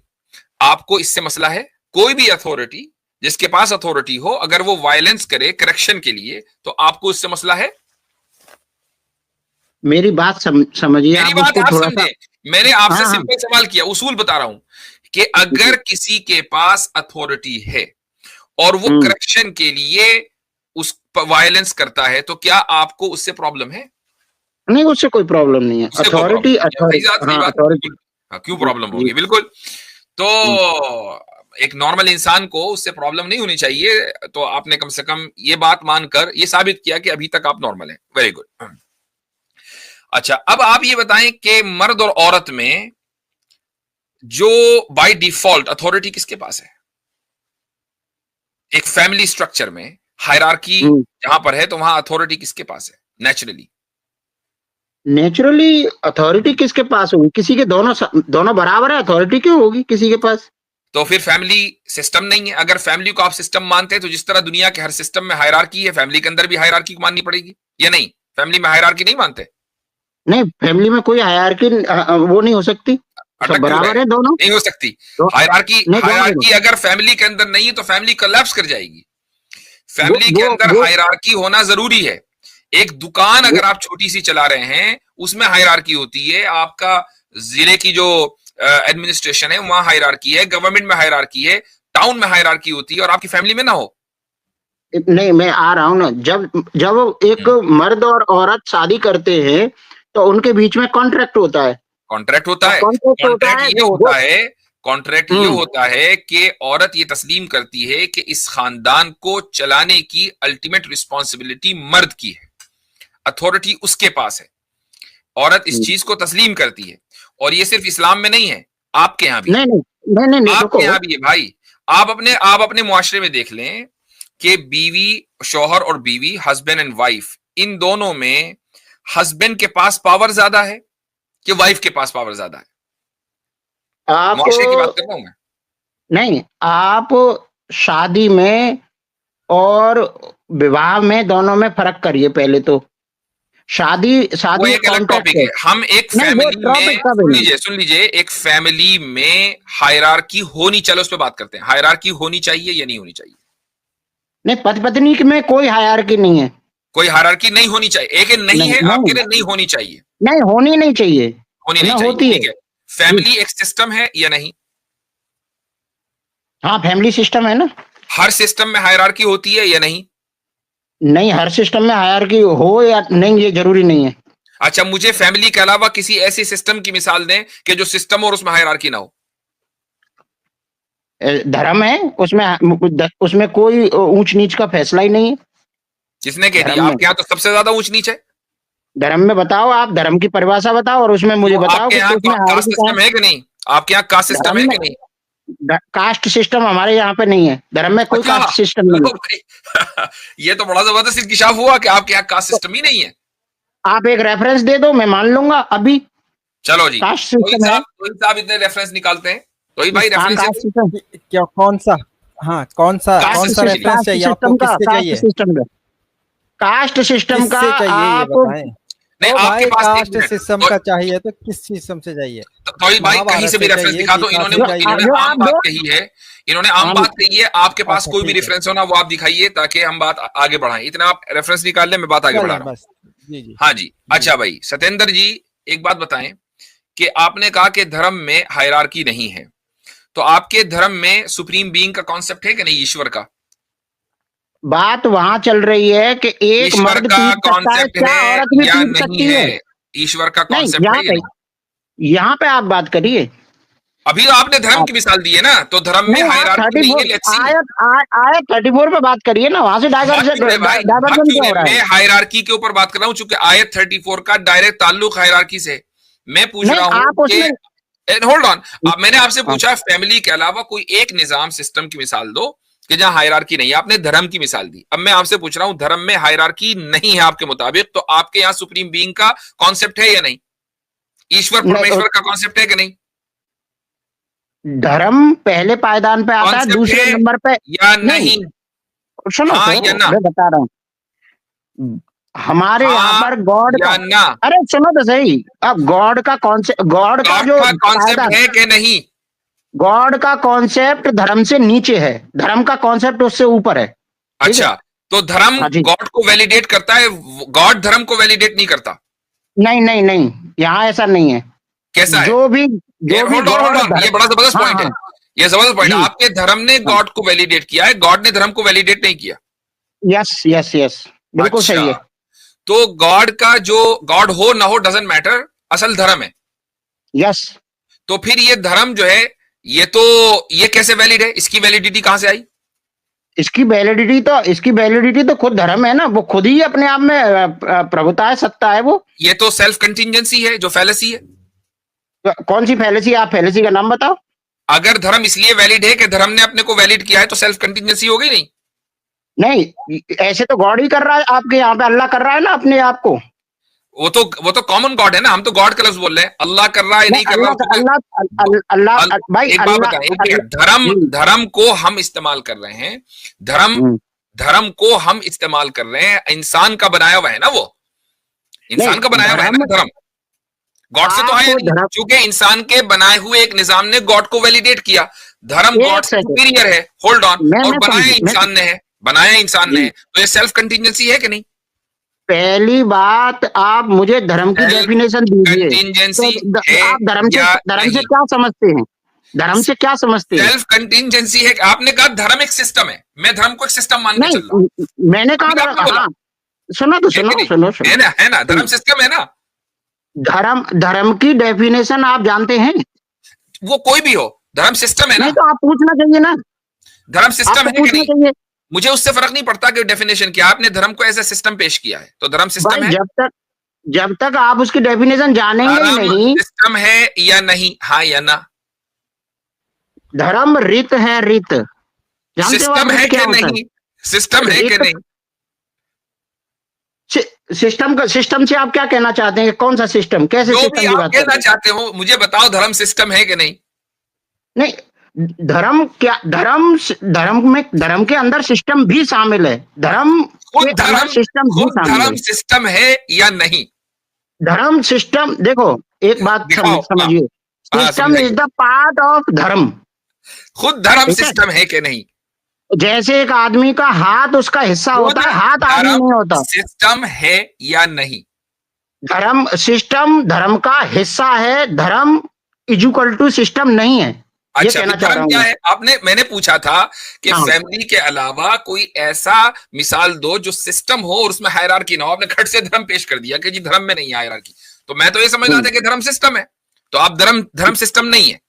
आपको इससे मसला है? कोई भी अथॉरिटी, जिसके पास अथॉरिटी हो, अगर वो वायलेंस करे करेक्शन के लिए, तो आपको इससे मसला है? मेरी बात समझिए मेरी आप बात उसको आप थोड़ा सा। समझे। मैंने आपसे हाँ हाँ सिंपल सवाल किया, उसूल बता रहा हूं कि अगर किसी के पास अथॉरिटी है और वो करेक्शन के लिए उस वायलेंस करता है, तो क्या आपको उससे प्रॉब्लम है? नहीं, उससे कोई प्रॉब्लम नहीं है। उससे कोई प्रॉब्लम अथॉरिटी नहीं है। सही बात, अथॉरिटी। बिल्कुल। हाँ, क्यों प्रॉब्लम होगी? बिल्कुल। तो एक नॉर्मल इंसान को उससे प्रॉब्लम नहीं होनी चाहिए। तो आपने कम से कम ये बात मानकर ये साबित किया कि अभी तक आप नॉर्मल हैं। Very good. अच्छा, अब आप ये बताएं कि मर्द और औरत में जो बाय डिफॉल्ट अथॉरिटी किसके पास है? एक फैमिली स्ट्रक्चर में हायरार्की जहां पर है, तो वहां अथॉरिटी किसके पास है नेचुरली अथॉरिटी किसके पास होगी? किसी के दोनों बराबर है, अथॉरिटी क्यों होगी किसी के पास? तो फिर फैमिली सिस्टम नहीं है? अगर फैमिली को आप सिस्टम मानते हैं, तो जिस तरह दुनिया के हर सिस्टम में हायरार्की है, फैमिली के अंदर भी हायरार्की को माननी पड़ेगी, या नहीं? फैमिली में हायरार्की नहीं मानते? नहीं, फैमिली में कोई हायरार्की वो नहीं हो सकती। सब बराबर है दोनों। नहीं हो सकती हायरार्की अगर फैमिली के अंदर नहीं है तो फैमिली कोलैप्स कर जाएगी। फैमिली के अंदर हायरार्की होना जरूरी है। एक दुकान अगर आप छोटी सी चला रहे हैं, उसमें हायरार्की होती है। आपका जिले की जो एडमिनिस्ट्रेशन है वहां हायरार्की है, गवर्नमेंट में हायरार्की है, टाउन में हायरार्की होती है, और आपकी फैमिली में ना हो। नहीं, मैं आ रहा हूं ना। जब एक मर्द और औरत शादी करते हैं तो उनके बीच में कॉन्ट्रैक्ट होता है। कॉन्ट्रैक्ट ये होता है कि औरत ये तस्लीम करती है कि इस खानदान को चलाने की अल्टीमेट रिस्पॉन्सिबिलिटी मर्द की है, अथॉरिटी उसके पास है। औरत इस चीज को तस्लीम करती है, और ये सिर्फ इस्लाम में नहीं है, आपके यहाँ भी नहीं, आपके यहाँ भी है भाई। आप अपने मुआशरे में देख लें कि बीवी, शौहर और बीवी, हस्बैंड एंड वाइफ, इन दोनों में हस्बैंड के पास पावर ज्यादा है कि वाइफ के पास पावर ज्यादा है? मुआशरे की बात कर रहा हूं मैं। नहीं, आप शादी में और विवाह में दोनों में फर्क करिए। पहले तो शादी एक अलग टॉपिक है। हम एक फैमिली में, सुन लीजिए, एक फैमिली में हायरार्की होनी, चलो उस पर बात करते हैं। हायरार्की होनी चाहिए या नहीं होनी चाहिए? नहीं, पति पत्नी में कोई हायरार्की नहीं है। कोई हायरार्की नहीं होनी चाहिए? एक नहीं है, आपके लिए नहीं होनी चाहिए? नहीं, होनी नहीं चाहिए। होनी नहीं चाहिए, ठीक है। फैमिली एक सिस्टम है या नहीं? हाँ, फैमिली सिस्टम है ना। हर सिस्टम में हायरार्की होती है या नहीं? नहीं, हर सिस्टम में हायरार्की हो या नहीं ये जरूरी नहीं है। अच्छा, मुझे फैमिली के अलावा किसी ऐसे सिस्टम की मिसाल दें कि जो सिस्टम और उसमें हायरार्की ना हो। धर्म है, उसमें कोई ऊंच नीच का फैसला ही नहीं है। किसने कह दिया? धर्म में, आपके यहाँ तो सबसे ज्यादा ऊंच नीच है। धर्म में बताओ, आप धर्म की परिभाषा बताओ और उसमें मुझे तो बताओ आपके कि यहाँ उसमें कास्ट सिस्टम है कि नहीं? आपके यहाँ कास्ट सिस्टम धर्म है में कि नहीं? कास्ट सिस्टम हमारे यहाँ पे नहीं है। धर्म में कोई अच्छा, कास्ट सिस्टम नहीं लो है। भाई ये तो बड़ा जबरदस्त इंकशाफ हुआ कि आपके यहाँ कास्ट सिस्टम ही नहीं है। आप एक रेफरेंस दे दो, मैं मान लूंगा अभी। चलो जी, कास्ट सिस्टम है। कोई साहब इतने रेफरेंस निकालते हैं तो भाई हाँ, रेफरेंस कास्ट सिस्टम, क्या कौन सा? हाँ, कौन सा कास्ट रेफरेंस चाहिए आपको? किससे चाहिए? कास्ट सिस्टम का किससे चाहिए ये आप बताएं। नहीं, ओ आपके भाई, पास कास्ट एक मिनट, सिस्टम तो- का चाहिए तो किस सिस्टम से चाहिए? तो भाई कहीं से भी रेफरेंस दिखा दो। इन्होंने आम बात कही है, इन्होंने आम बात कही है। आपके पास अच्छा, कोई भी ठीक है। रेफरेंस हो ना, वो आप दिखाइए ताकि हम बात आगे बढ़ाएं। इतना आप रेफरेंस निकाल लें, मैं बात आगे बढ़ा चलिए रहा हूँ। बस, जी जी। हाँ जी, अच्छा भाई सत्येंद्र जी, एक बात बताएं कि आपने कहा कि धर्म में हायरार्की नहीं है, तो आपके धर्म में सुप्रीम बीइंग का कॉन्सेप्ट है कि नहीं? ईश्वर का बात वहां चल रही है कि एक ईश्वर मर्द का पीट सकता है, कॉन्सेप्ट क्या है औरत भी या पीट नहीं सकती है? है? ईश्वर का नहीं, कॉन्सेप्ट है या नहीं? यहाँ पे आप बात करिए। अभी तो आपने धर्म की मिसाल दी है ना, तो धर्म में नहीं, हायरार्की नहीं है। Let's see. आयत 34 पे बात करिए ना, वहां से डाइवर्जन क्यों हो रहा है? मैं हायरार्की के ऊपर बात कर रहा हूं, चूंकि आयत 34 का डायरेक्ट ताल्लुक हायरार्की से। मैं पूछ नहीं, रहा हूं आप कि होल्ड ऑन, अब मैंने आपसे हाँ। पूछा फैमिली के अलावा कोई एक निजाम सिस्टम की मिसाल दो कि जहां हायरार्की नहीं है। आपने धर्म की मिसाल दी। अब मैं आपसे पूछ रहा हूं, धर्म में हायरार्की नहीं है आपके मुताबिक, तो आपके यहाँ सुप्रीम बीइंग का कॉन्सेप्ट है या नहीं? ईश्वर परमेश्वर का कॉन्सेप्ट है कि नहीं? धर्म पहले पायदान पे आता है, दूसरे नंबर पे या नहीं? सुनो, हाँ या ना? मैं बता रहा हूँ हमारे यहाँ पर गॉड का, ना? अरे सुनो तो सही। अब गॉड का कॉन्सेप्ट, गॉड का जो कॉन्सेप्ट है कि नहीं? गॉड का कॉन्सेप्ट धर्म से नीचे है, धर्म का कॉन्सेप्ट उससे ऊपर है। अच्छा, तो धर्म गॉड को वैलिडेट करता है, गॉड धर्म को वैलिडेट नहीं करता? नहीं नहीं नहीं, यहाँ ऐसा नहीं है। कैसा है? जो भी ये बड़ा जबरदस्त पॉइंट है। ये जबरदस्त पॉइंट है। आपके धर्म ने गॉड को वैलिडेट किया है, गॉड ने धर्म को वैलिडेट नहीं किया। यस यस यस, बिल्कुल सही है। तो गॉड का जो गॉड हो ना हो डजंट मैटर, असल धर्म है। यस। तो फिर ये धर्म जो है, ये कैसे वैलिड है? इसकी वैलिडिटी कहां से आई? इसकी वैलिडिटी तो खुद धर्म है ना, वो खुद ही अपने आप में प्रभुता है, सत्ता है वो। ये तो सेल्फ कंटिजेंसी है जो फैलेसी है। कौन सी फैलेसी? आप फैलेसी का नाम बताओ। अगर धर्म इसलिए वैलिड है कि धर्म ने अपने को वैलिड किया है, तो सेल्फ कंटिजेंसी हो गई नहीं? नहीं, ऐसे तो गॉड ही कर रहा है, आपके यहाँ पे अल्लाह कर रहा है ना अपने आप को। वो तो कॉमन गॉड है ना, हम तो गॉड का लफ्ज बोल रहे हैं। अल्लाह कर रहा है नहीं कर रहा, भाई एक बात बताएं, धर्म को हम इस्तेमाल कर रहे हैं, धर्म को हम इस्तेमाल कर रहे हैं, इंसान का बनाया हुआ है ना, वो इंसान का बनाया हुआ है ना धर्म, गॉड से तो आया नहीं। क्योंकि इंसान के बनाए हुए एक निजाम ने गॉड को वैलिडेट किया। धर्म गॉड से सुपीरियर है, होल्ड ऑन, और बनाया इंसान ने है, तो ये सेल्फ कंटिजेंसी है कि नहीं? पहली बात, आप मुझे धर्म की डेफिनेशन दीजिए। कंटिजेंसी आप धर्म से क्या समझते हैं? धर्म से क्या समझते हैं? सेल्फ कंटिजेंसी है। आपने कहा धर्म एक सिस्टम है, मैं धर्म को एक सिस्टम मान के चल रहा हूं। मैंने कहा सुनो है ना, धर्म सिस्टम है ना। धर्म की डेफिनेशन आप जानते हैं? वो कोई भी हो, धर्म सिस्टम है ना। नहीं तो आप पूछना चाहिए ना, धर्म सिस्टम है कि नहीं? चाहिए। मुझे उससे फर्क नहीं पड़ता कि डेफिनेशन क्या, आपने धर्म को ऐसा सिस्टम पेश किया है, तो धर्म सिस्टम है। जब तक आप उसकी डेफिनेशन जानेंगे नहीं, सिस्टम है या नहीं, हाँ या ना? धर्म रीत है, रीत सिस्टम है कि नहीं? सिस्टम है कि नहीं? सिस्टम से आप क्या कहना चाहते हैं? कौन सा सिस्टम? कैसे जो सिस्टम भी आप कहना चाहते हो मुझे बताओ, धर्म सिस्टम है कि नहीं? नहीं, धर्म क्या, धर्म के अंदर सिस्टम भी शामिल है। धर्म सिस्टम है या नहीं? धर्म सिस्टम, देखो एक बात समझिए, system is the part of धर्म। खुद धर्म सिस्टम है कि नहीं? जैसे एक आदमी का हाथ उसका हिस्सा होता है, हाथ आदमी नहीं होता। सिस्टम है या नहीं? धर्म सिस्टम धर्म का हिस्सा है, धर्म इक्वल टू सिस्टम नहीं है। ये अच्छा, कहना फिर चाह रहा धर्म हूँ क्या मैं। है? मैंने पूछा था कि हाँ। फैमिली के अलावा कोई ऐसा मिसाल दो जो सिस्टम हो और उसमें हायरार्की ना हो। आपने खट से धर्म पेश कर दिया कि जी धर्म में नहीं है हायरार्की, तो मैं तो ये समझ रहा था कि धर्म सिस्टम है, तो आप धर्म सिस्टम नहीं है।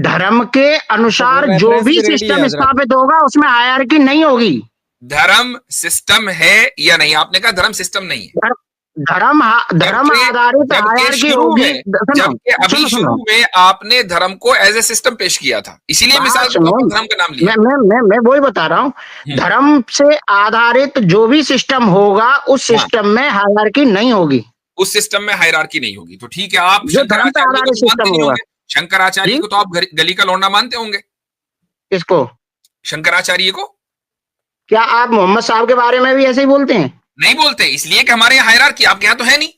धर्म के अनुसार तो वो जो reference भी भी ready है, सिस्टम हजरत। स्थापित होगा उसमें हायरार्की नहीं होगी। धर्म सिस्टम है या नहीं? आपने कहा धर्म सिस्टम नहीं है। धर्म आधारित जबकि हायरार्की शुरू होगी। में, जबकि अभी शुरू में आपने धर्म को एज ए सिस्टम पेश किया था, इसीलिए मिसाल के तौर पर धर्म का नाम लिया। मैं वही बता रहा हूँ, धर्म से आधारित जो भी सिस्टम होगा उस सिस्टम में हायरार्की नहीं होगी। उस सिस्टम में हायरार्की नहीं होगी। तो ठीक है, आप जो धर्म पे शंकराचार्य को आधारित तो मानते सिस्टम नहीं होगा। होंगे। शंकराचार्य को तो आप गली का लौंडा मानते होंगे। किसको? शंकराचार्य को। क्या आप मोहम्मद साहब के बारे में भी ऐसे ही बोलते हैं? नहीं बोलते, इसलिए कि हमारे यहाँ हायरार्की, आपके यहाँ तो है नहीं।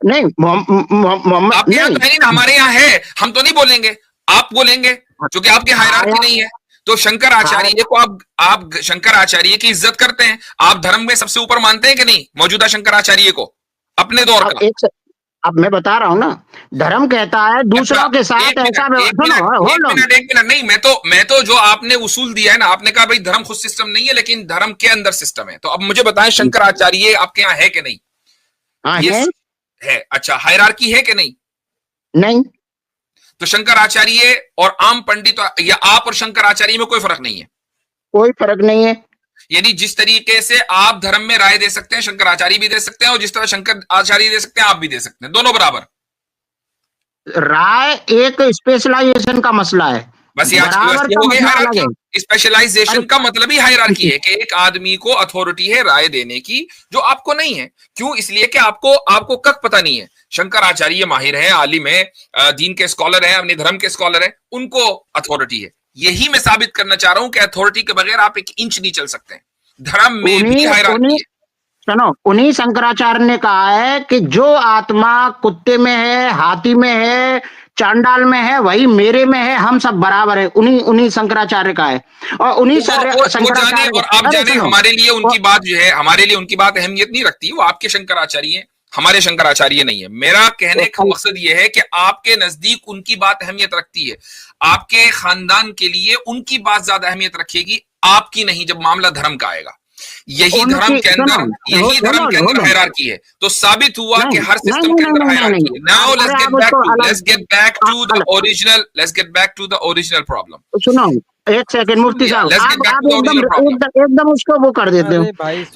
नहीं, मोहम्मद आपके यहाँ तो है नहीं ना, हमारे यहाँ है, हम तो नहीं बोलेंगे, आप बोलेंगे, क्योंकि आपके हायरार्की नहीं है। तो शंकराचार्य को आप शंकराचार्य की इज्जत करते हैं, आप धर्म में सबसे ऊपर मानते हैं कि नहीं मौजूदा शंकराचार्य को अपने दौर का? अब मैं बता रहा हूं ना, धर्म कहता है दूसरों के साथ ऐसा एक मिनट नहीं, मैं तो जो आपने उसूल दिया है ना, आपने कहा भाई धर्म खुद सिस्टम नहीं है लेकिन धर्म के अंदर सिस्टम है, तो अब मुझे बताएं शंकराचार्य आपके यहाँ है कि नहीं? हाँ, है। अच्छा, हायरार्की है कि नहीं? नहीं। तो शंकराचार्य और आम पंडित या आप और शंकराचार्य में कोई फर्क नहीं है? कोई फर्क नहीं है। यानी जिस तरीके से आप धर्म में राय दे सकते हैं शंकराचार्य भी दे सकते हैं, और जिस तरह शंकराचार्य दे सकते हैं आप भी दे सकते हैं, दोनों बराबर। राय एक स्पेशलाइजेशन का मसला है, बस ये हो गई हायरार्की। स्पेशलाइजेशन का मतलब ही हायरार्की है कि एक आदमी को अथॉरिटी है राय देने की जो आपको नहीं है। क्यों? इसलिए कि आपको कक पता नहीं है। शंकराचार्य माहिर है, आलिम है, दीन के स्कॉलर है, अपने धर्म के स्कॉलर है, उनको अथॉरिटी है। यही मैं साबित करना चाह रहा हूं कि अथॉरिटी के बगैर आप एक इंच नहीं चल सकते हैं। धर्म में भी हायरार्की है। सुनो, उन्हीं शंकराचार्य ने कहा है कि जो आत्मा कुत्ते में है, हाथी में है, चांडाल में है, वही मेरे में है, हम सब बराबर है। उन्हीं शंकराचार्य का है। और उन्हीं शंकराचार्य और आप जाने हमारे लिए उनकी बात जो है, हमारे लिए उनकी बात अहमियत नहीं रखती। वो आपके शंकराचार्य हैं, हमारे शंकराचार्य नहीं है। मेरा कहने का मकसद यह है कि आपके नजदीक उनकी बात अहमियत रखती है, आपके खानदान के लिए उनकी बात ज्यादा अहमियत रखेगी, आपकी नहीं, जब मामला धर्म का आएगा। यही धर्म के अंदर हायरार्की है। तो साबित हुआ कि हर सिस्टम के अंदर हायरार्की है। Now let's get back to the original problem. सुनो एक सेकंड मुफ्ती साहब, आप एकदम उसको वो कर देते हो।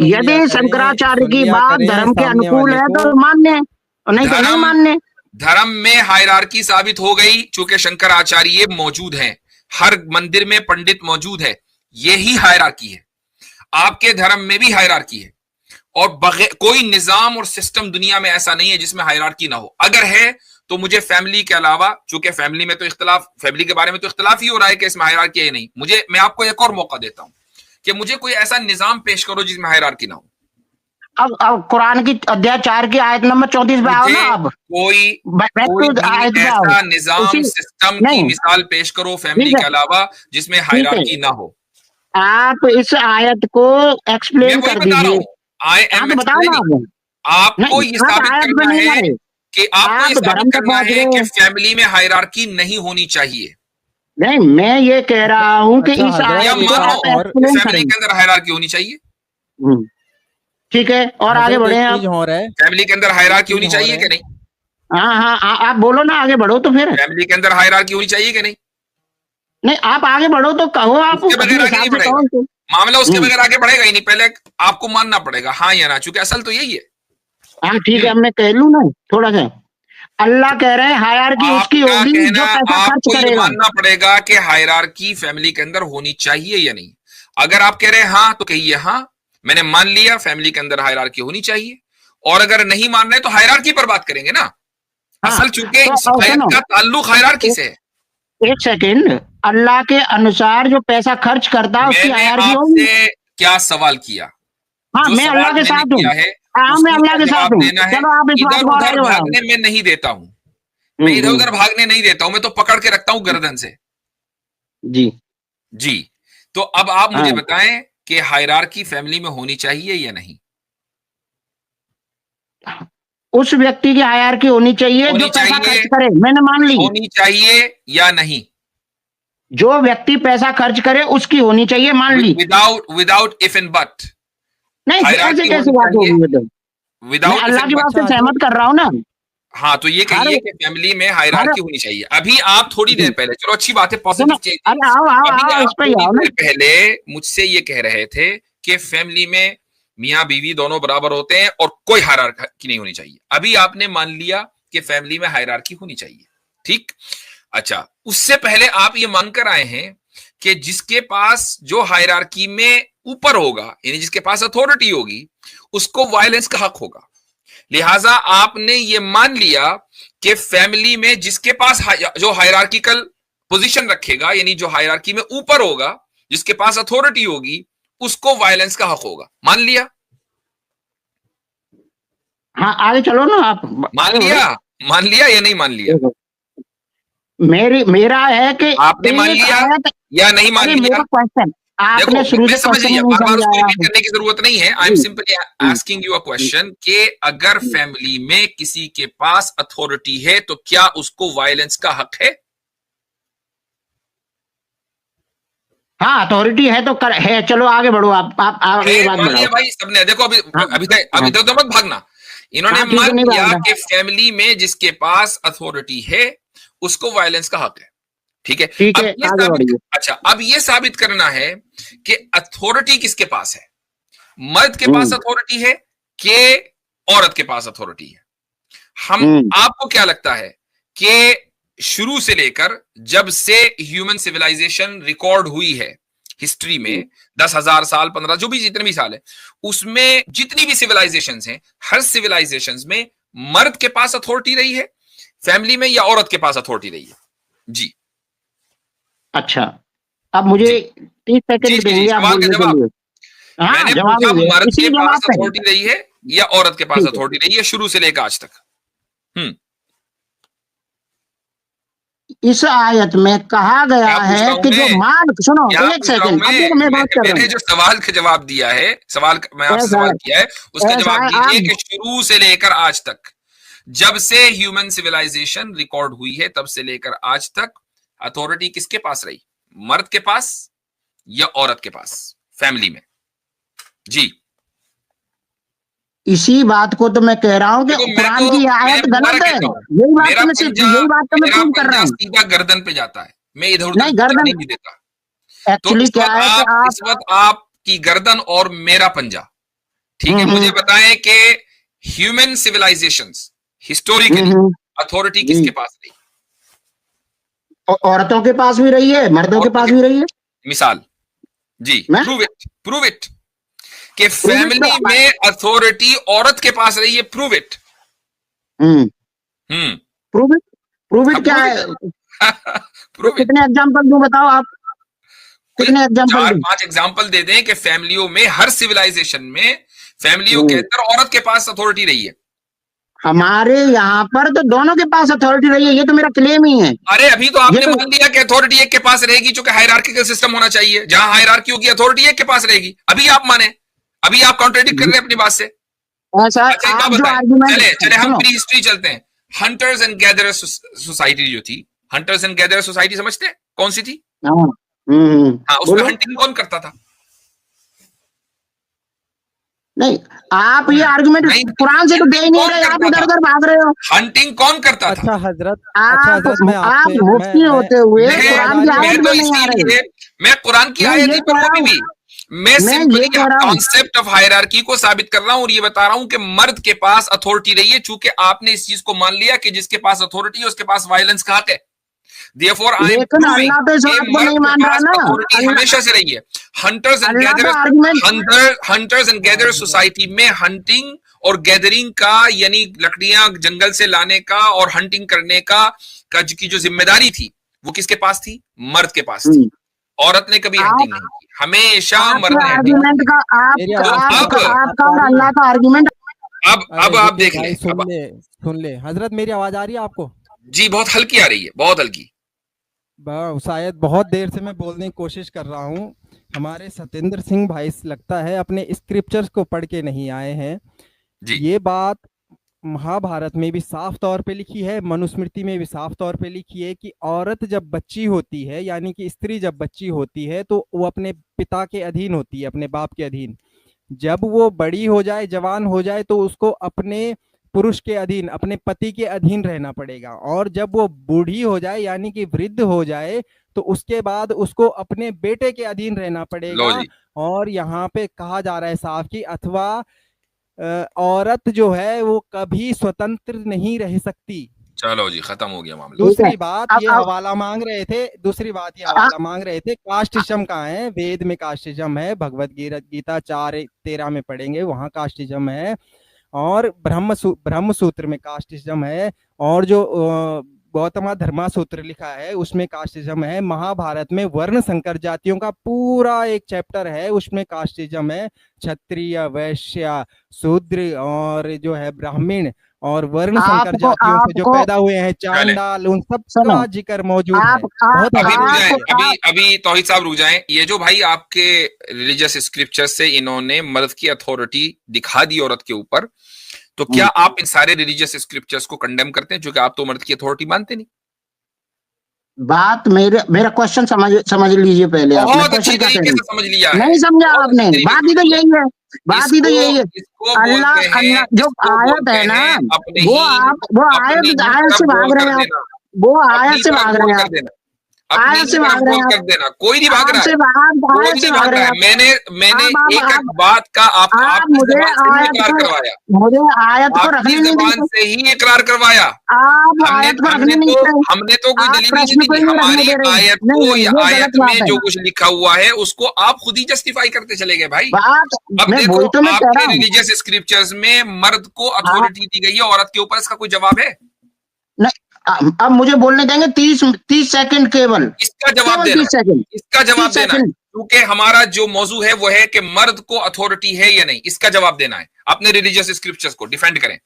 यदि शंकराचार्य की बात धर्म के अनुकूल है तो मान्य, नहीं तो नहीं मान्य। धर्म में हायरार्की साबित हो गई, चूंकि शंकराचार्य मौजूद हैं, हर मंदिर में पंडित मौजूद है, यही हायरार्की है। आपके धर्म में भी हायरार्की है, और कोई निजाम और सिस्टम दुनिया में ऐसा नहीं है जिसमें हायरार्की ना हो। अगर है तो मुझे फैमिली के अलावा, चूंकि फैमिली में तो इख्तिलाफ, फैमिली के बारे में तो इख्तिलाफ ही हो रहा है कि इसमें हायरार्की है नहीं, मैं आपको एक और मौका देता हूं कि मुझे कोई ऐसा निजाम पेश करो जिसमें हायरार्की ना हो। अब कुरान की अध्याय 4 की आयत नंबर 34 पे आओ ना। अब कोई ऐसा निजाम सिस्टम की मिसाल पेश करो फैमिली के अलावा जिसमें हायरार्की ना हो। आप इस आयत को एक्सप्लेन कर दीजिए। आपको ये साबित करना है कि आपको ये साबित करना है कि फैमिली में हायरार्की नहीं होनी चाहिए। नहीं, मैं ये कह रहा हूं कि इस आयत को फैमिली के अंदर हायरार्की होनी चाहिए। ठीक है, और आगे बढ़े आप। फैमिली के अंदर हायरार्की होनी चाहिए कि नहीं? हाँ, आप बोलो ना, आगे बढ़ो। तो फिर फैमिली के अंदर हायरार्की होनी चाहिए कि नहीं? नहीं, आप आगे बढ़ो तो कहो। आप उसके बगैर आगे नहीं बढ़ेगा मामला, उसके बगैर आगे बढ़ेगा ही नहीं। पहले आपको मानना पड़ेगा हाँ या ना, चूंकि असल तो यही है। हाँ ठीक है, अब मैं कह लूं ना थोड़ा सा। अल्लाह कह रहे हैं हायरार्की उसकी होगी जो पैसा खर्च करेगा। मानना पड़ेगा कि हायरार्की फैमिली के अंदर होनी चाहिए या नहीं। अगर आप कह रहे हैं हाँ तो कहिए हाँ, मैंने मान लिया फैमिली के अंदर हायरार्की होनी चाहिए। और अगर नहीं मान रहे तो हायरार्की पर बात करेंगे ना। असल चूंकि का ताल्लुक हायरार्की से है। एक सेकेंड, अल्लाह के अनुसार जो पैसा खर्च करता है उसकी हायरार्की होगी। क्या सवाल किया? हाँ, मैं अल्लाह के साथ हूँ। हाँ, मैं अल्लाह के साथ हूँ। चलो आप इस बात को आगे बढ़ाओ। भागने में नहीं देता हूँ मैं, इधर उधर भागने नहीं देता हूँ मैं, तो पकड़ के रखता हूँ गर्दन से। जी, तो अब आप मुझे बताएं कि हायरार्की फैमिली में होनी चाहिए या नहीं? उस व्यक्ति की हायरार्की होनी चाहिए जो पैसा खर्च करे, मैंने मान ली। होनी चाहिए या नहीं? जो व्यक्ति पैसा खर्च करे उसकी होनी चाहिए, मान ली। Without if and but. नहीं, ऐसे कैसे बात होगी? मैं विदाउट अल्लाह की बात से सहमत कर रहा हूँ ना। हाँ, तो ये कहिए कि फैमिली में हायरार्की होनी चाहिए। अभी आप थोड़ी देर पहले, चलो अच्छी बात है, पॉजिटिव चेंज, अभी आप थोड़ी देर पहले मुझसे ये कह रहे थे कि फैमिली में मियाँ बीवी दोनों बराबर होते हैं और कोई हायरार्की नहीं होनी चाहिए। अभी आपने मान लिया कि फैमिली में हायरार्की होनी चाहिए, ठीक। अच्छा, उससे पहले आप ये मानकर आए हैं कि जिसके पास जो हायरार्की में ऊपर होगा, यानी जिसके पास अथॉरिटी होगी, उसको वायलेंस का हक होगा। लिहाजा आपने ये मान लिया कि फैमिली में जिसके पास जो हायरार्किकल पोजीशन रखेगा, यानी जो हायरार्की में ऊपर होगा, जिसके पास अथॉरिटी होगी, उसको वायलेंस का हक होगा। मान लिया? हाँ, आगे चलो ना आप। मान लिया या नहीं मान लिया? मेरा है कि आपने मान लिया या नहीं मान लिया? क्वेश्चन आपने शुरू से समझ लिया, बार-बार उसको रिपीट करने की जरूरत नहीं है। I am simply asking you a question कि अगर फैमिली में किसी के पास अथॉरिटी है तो क्या उसको वायलेंस का हक है? हाँ, अथॉरिटी है तो है। चलो आगे बढ़ो आप आगे बात बढ़ाओ। भाई सबने देखो, अभी तक तो मत भागना। इन्होंने मान लिया कि फैमिली में जिसके पास अथॉरिटी है उसको वायलेंस का हक है, ठीक है। अच्छा, अब ये साबित करना है कि अथॉरिटी किसके पास है। मर्द के पास अथॉरिटी है कि औरत के पास अथॉरिटी है? आपको क्या लगता है कि शुरू से लेकर जब से ह्यूमन सिविलाइजेशन रिकॉर्ड हुई है हिस्ट्री में, 10,000 साल, 15, जो भी जितने भी साल है, उसमें जितनी भी सिविलाइजेशंस हैं, हर सिविलाइजेशंस में मर्द के पास अथॉरिटी रही है फैमिली में, या औरत के पास अथॉरिटी रही है? जी। अच्छा, अब मुझे 30 सेकंड देंगे आप बोलने के लिए। मैंने पूछा मर्द के पास अथॉरिटी रही है या औरत के पास अथॉरिटी रही है शुरू से लेकर आज तक? इस आयत में कहा गया है कि जो मान, सुनो एक सेकंड, मैं बात कर रहा हूं। मैंने जो सवाल का जवाब दिया है, मैं आपसे सवाल किया है, उसका जवाब दीजिए कि शुरू से लेकर आज तक, जब से ह्यूमन सिविलाइजेशन रिकॉर्ड हुई है तब से लेकर आज तक अथॉरिटी किसके पास रही? मर्द के पास या औरत के पास फैमिली में? जी, इसी बात को तो मैं कह रहा हूं कि कुरान की आयत गलत है। यही बात तो मैं प्रूव कर रहा हूं। सीधा गर्दन पे जाता है, मैं इधर उधर नहीं देता। एक्चुअली क्या है कि इस वक्त आपकी गर्दन और मेरा पंजा, ठीक है। मुझे बताएं कि ह्यूमन सिविलाइजेशंस हिस्टोरिकली अथॉरिटी किसके पास रही? औरतों के पास भी रही है, मर्दों के पास भी रही है। मिसाल, जी, प्रूव इट कि फैमिली में अथॉरिटी औरत के पास रही है। Prove it. प्रूव इट क्या है? कितने एग्जांपल दूं बताओ आप? कितने एग्जांपल? 4-5 एग्जांपल दे दें कि फैमिलियों में, हर सिविलाइजेशन में फैमिलियों के अंदर औरत के पास अथॉरिटी रही है। हमारे यहाँ पर तो दोनों के पास अथॉरिटी रही है, ये तो मेरा क्लेम ही है। अरे अभी तो आपने मान लिया कि अथॉरिटी एक के पास रहेगी, चूंकि हायरार्किकल सिस्टम होना चाहिए, जहां हायरार्की होगी अथॉरिटी एक के पास रहेगी। अभी आप माने, अभी आप कॉन्ट्रेडिक्ट कर रहे हैं अपनी बात से। अच्छा, चले हम प्री हिस्ट्री चलते हैं। हंटर्स एंड गैदरर्स सोसाइटी जो थी, हंटर्स एंड गैदरर्स सोसाइटी समझते हैं कौन सी थी? हाँ, उसमें हंटिंग कौन करता था? नहीं, आप ये आर्गुमेंट कुरान से तो दे नहीं रहे, आप इधर उधर भाग रहे हो। हंटिंग कौन करता था? अच्छा हजरत, आप मुफ्ती होते हुए कुरान की आयत में नहीं आ रहे। मैं कुरान की आयत भी मैं सिंपली कॉन्सेप्ट ऑफ हायरार्की को साबित कर रहा हूं और ये बता रहा हूं कि मर्द के पास अथॉरिटी रही है, चूंकि आपने इस चीज को मान लिया कि जिसके पास अथॉरिटी है उसके पास वायलेंस का हक है। Therefore, I am proving हमेशा से रही है। हंटर्स एंड गैदरर्स सोसाइटी में हंटिंग और गैदरिंग का, यानी लकड़ियां जंगल से लाने का और हंटिंग करने का की जो जिम्मेदारी थी वो किसके पास थी? मर्द के पास थी। औरत ने कभी हंटिंग नहीं की, हमेशा मर्द ने आर्गुमेंट का आपका और अल्लाह का आर्गुमेंट। अब आप देख ले, सुन ले हजरत, मेरी आवाज आ रही है आपको? जी, बहुत हल्की आ रही है, बहुत हल्की। शायद बहुत देर से मैं बोलने की कोशिश कर रहा हूँ। हमारे सतेंद्र सिंह भाई लगता है अपने स्क्रिप्चर्स को पढ़ के नहीं आए हैं। जी। ये बात महाभारत में भी साफ तौर पे लिखी है, मनुस्मृति में भी साफ तौर पे लिखी है कि औरत जब बच्ची होती है, यानी कि स्त्री जब बच्ची होती है, तो वो अपने पिता के अधीन होती है, अपने बाप के अधीन। जब वो बड़ी हो जाए, जवान हो जाए, तो उसको अपने पुरुष के अधीन, अपने पति के अधीन रहना पड़ेगा। और जब वो बूढ़ी हो जाए, यानी कि वृद्ध हो जाए, तो उसके बाद उसको अपने बेटे के अधीन रहना लो पड़ेगा। जी, और यहाँ पे कहा जा रहा है साफ कि अथवा औरत जो है वो कभी स्वतंत्र नहीं रह सकती। चलो जी, खत्म हो गया मामला। ठीक है। दूसरी बात ये अब हवाला मांग रहे थे, दूसरी बात ये हवाला मांग रहे थे, कास्टिज्म कहाँ है? वेद में कास्टिज्म है, भगवत गीता 4:13 में पढ़ेंगे, वहां कास्टिज्म है। और ब्रह्म सूत्र में कास्टिज्म है। और जो गौतम धर्मा सूत्र लिखा है उसमें कास्टिज्म है। महाभारत में वर्ण संकर जातियों का पूरा एक चैप्टर है, उसमें कास्टिज्म है। क्षत्रिय, वैश्य, शूद्र और जो है ब्राह्मण और वर्ण संकर आपको जातियों से जो आपको पैदा हुए हैं, चांडाल, उन सब सुनो, का जिक्र मौजूद है। आप बहुत अभी रुक हवाले जाएं, हैं। अभी तौहीद साहब रुक जाएं। ये जो भाई आपके रिलीजियस स्क्रिप्चर से इन्होंने मर्द की अथॉरिटी दिखा दी औरत के ऊपर, तो क्या आप इन सारे रिलीजियस स्क्रिप्चर्स को कंडेम करते हैं, जो कि आप तो मर्द की अथॉरिटी मानते नहीं? बात मेरा क्वेश्चन समझ लीजिए पहले। आप बहुत अच्छी तरीके से समझ लिया है, नहीं समझा बहुत आपने। अच्छी तरीके बात से ही तो समझ यही है, बात ही तो यही है। इसको अल्लाह बोलते हैं, अल्लाह जो इसको आयत बोलते है ना, हैं अपने वो ही आप वो अपनी आयत ही आयत से तरफ भाग बोल रहे कर हैं आप, देना, वो अपनी आयत से तरफ भाग बोल रहे हैं कर आप, देना, अपनी आयत ही से तरफ भाग रहे बोल हैं कर आप, देना। कोई नहीं भाग रहा है, कोई आयत से नहीं भाग भाग रहे रहा हैं है। आप। मैंने आप एक एक बात का आप आपकी मुझे जबान से ही आयत इकरार को करवाया, रखने आपकी नहीं जबान देते। से ही इकरार करवाया। आप हमने आयत को हमने रखने नहीं तो दे रहे, हमने तो कोई आप दलील ही प्रश्न नहीं को दी। ही नहीं रखने हमारी दे रहे। आयत नहीं को नहीं, या ये आयत गलत में बात जो है। कुछ लिखा हुआ है उसको आप खुद ही जस्टिफाई करते चले गए भाई। बात अब मैं देखो, वही तो मैं कह आपके रहा हूँ। रिलीजियस स्क्रिप्चर्स में मर्द को आप अथॉरिटी दी गई है औरत के ऊपर, इसका कोई जवाब है? नहीं, अब मुझे बोलने देंगे 30 सेकंड केवल इसका जवाब केवल देना, 30 सेकंड, इसका जवाब 30 देना है, सेकंड। क्योंकि हमारा जो मौजू है वो है कि मर्द को अथॉरिटी है या नहीं, इसका जवाब देना है। अपने रिलीजियस स्क्रिप्चर्स को डिफेंड करें।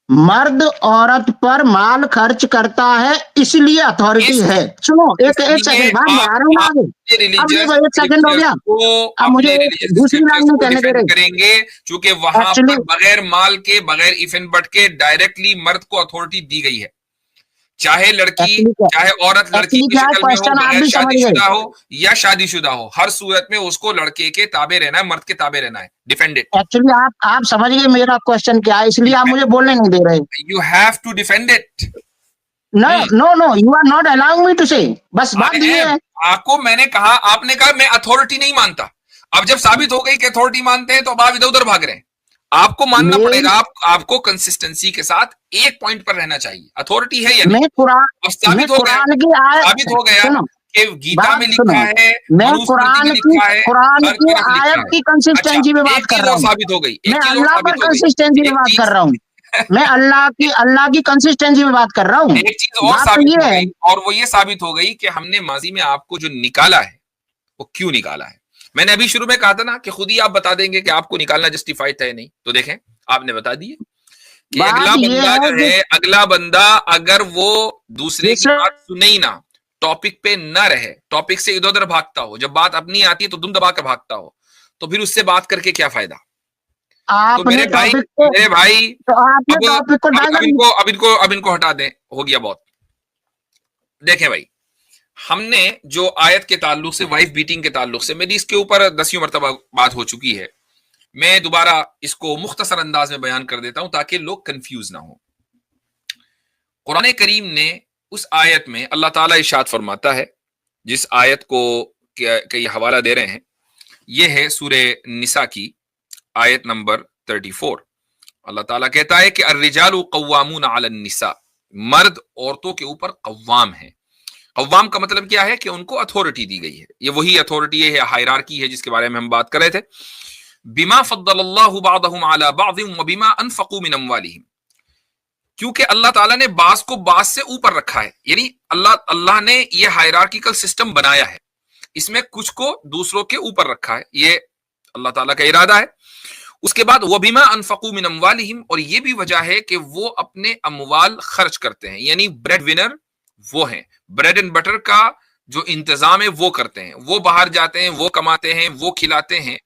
मर्द औरत पर माल खर्च करता है इसलिए अथॉरिटी है। सुनो, एक सेकंड बात बढ़ा रहा हूँ ना आगे। अब देखो, 1 सेकंड हो गया, अब मुझे दूसरी लाइन में कहने दे रहे। करेंगे क्योंकि वहां एक्चुअली पर बगैर माल के, बगैर इफ एंड बट के डायरेक्टली मर्द को अथॉरिटी दी गई है। चाहे लड़की, एक्चुअली चाहे औरत लड़की की क्या शक्ल में हो, क्वेश्चन आप बगैर भी समझ गए। शादीशुदा हो या शादीशुदा हो, हर सूरत में उसको लड़के के ताबे रहना है, मर्द के ताबे रहना है। Defend it. एक्चुअली आप समझ गए मेरा क्वेश्चन क्या है, इसलिए आप मुझे बोलने नहीं दे रहे। You have to defend it. No, you are not allowing me to say. बस बात ये है। आपको मैंने कहा, आपने कहा मैं अथॉरिटी नहीं मानता। अब जब साबित हो गई कि अथॉरिटी मानते हैं तो अब आप इधर उधर भाग रहे हैं। आपको मानना पड़ेगा, आपको कंसिस्टेंसी के साथ एक पॉइंट पर रहना चाहिए। अथॉरिटी है या नहीं? मैं कुरान साबित हो गया कि गीता में लिखा है, मैं कुरान की आयत की कंसिस्टेंसी में बात कर रहा हूँ। साबित हो गई, मैं अल्लाह पर कंसिस्टेंसी में बात कर रहा हूँ। मैं अल्लाह की कंसिस्टेंसी में बात कर रहा हूँ। एक चीज और साबित हो गई, और वो ये साबित हो गई कि हमने माजी में आपको जो निकाला है वो क्यों निकाला है। मैंने अभी शुरू में कहा था ना कि खुद ही आप बता देंगे कि आपको निकालना जस्टिफाइड है नहीं, तो देखें आपने बता दिए कि अगला बंदा अगर वो दूसरे की बात सुने ही ना, टॉपिक पे ना रहे, टॉपिक से इधर उधर भागता हो, जब बात अपनी आती है तो दुम दबा कर भागता हो, तो फिर उससे बात करके क्या फायदा। तो मेरे भाई अब इनको हटा दें, हो गया बहुत। देखें भाई, हमने जो आयत के ताल्लुक से, वाइफ बीटिंग के ताल्लुक से, मेरी इसके ऊपर 10वीं मरतबा बात हो चुकी है। मैं दोबारा इसको मुख्तसर अंदाज में बयान कर देता हूं ताकि लोग कंफ्यूज ना हो। कुरान करीम ने उस आयत में अल्लाह ताला इरशाद फरमाता है, जिस आयत को ये हवाला दे रहे हैं, यह है सूरे निसा की आयत नंबर 34। अल्लाह ताला कहता है कि अर्रिजालु कव्वामून अलन निसा, मर्द औरतों के ऊपर कव्वाम है। कव्वाम का मतलब क्या है कि उनको अथॉरिटी दी गई है। ये वही अथॉरिटी है, हायरार्की है, जिसके बारे में हम बात कर रहे थे। बिमा फद्दलल्लाहु बअदहुम अला बअदिन व बिमा अनफकू मिन अमवालिहिम, क्योंकि अल्लाह ताला ने बास को बास से ऊपर रखा है। यानी अल्लाह ने ये हायरार्किकल सिस्टम बनाया है, इसमें कुछ को दूसरों के ऊपर रखा है, ये अल्लाह ताला का इरादा है। उसके बाद व बिमा अनफकू मिन अमवालिहिम, और ये भी वजह है कि वो अपने अमवाल खर्च करते हैं, यानी ब्रेड विनर वो हैं, ब्रेड एंड बटर का जो इंतजाम है वो करते हैं। वो बाहर जाते हैं, वो कमाते हैं, वो खिलाते हैं,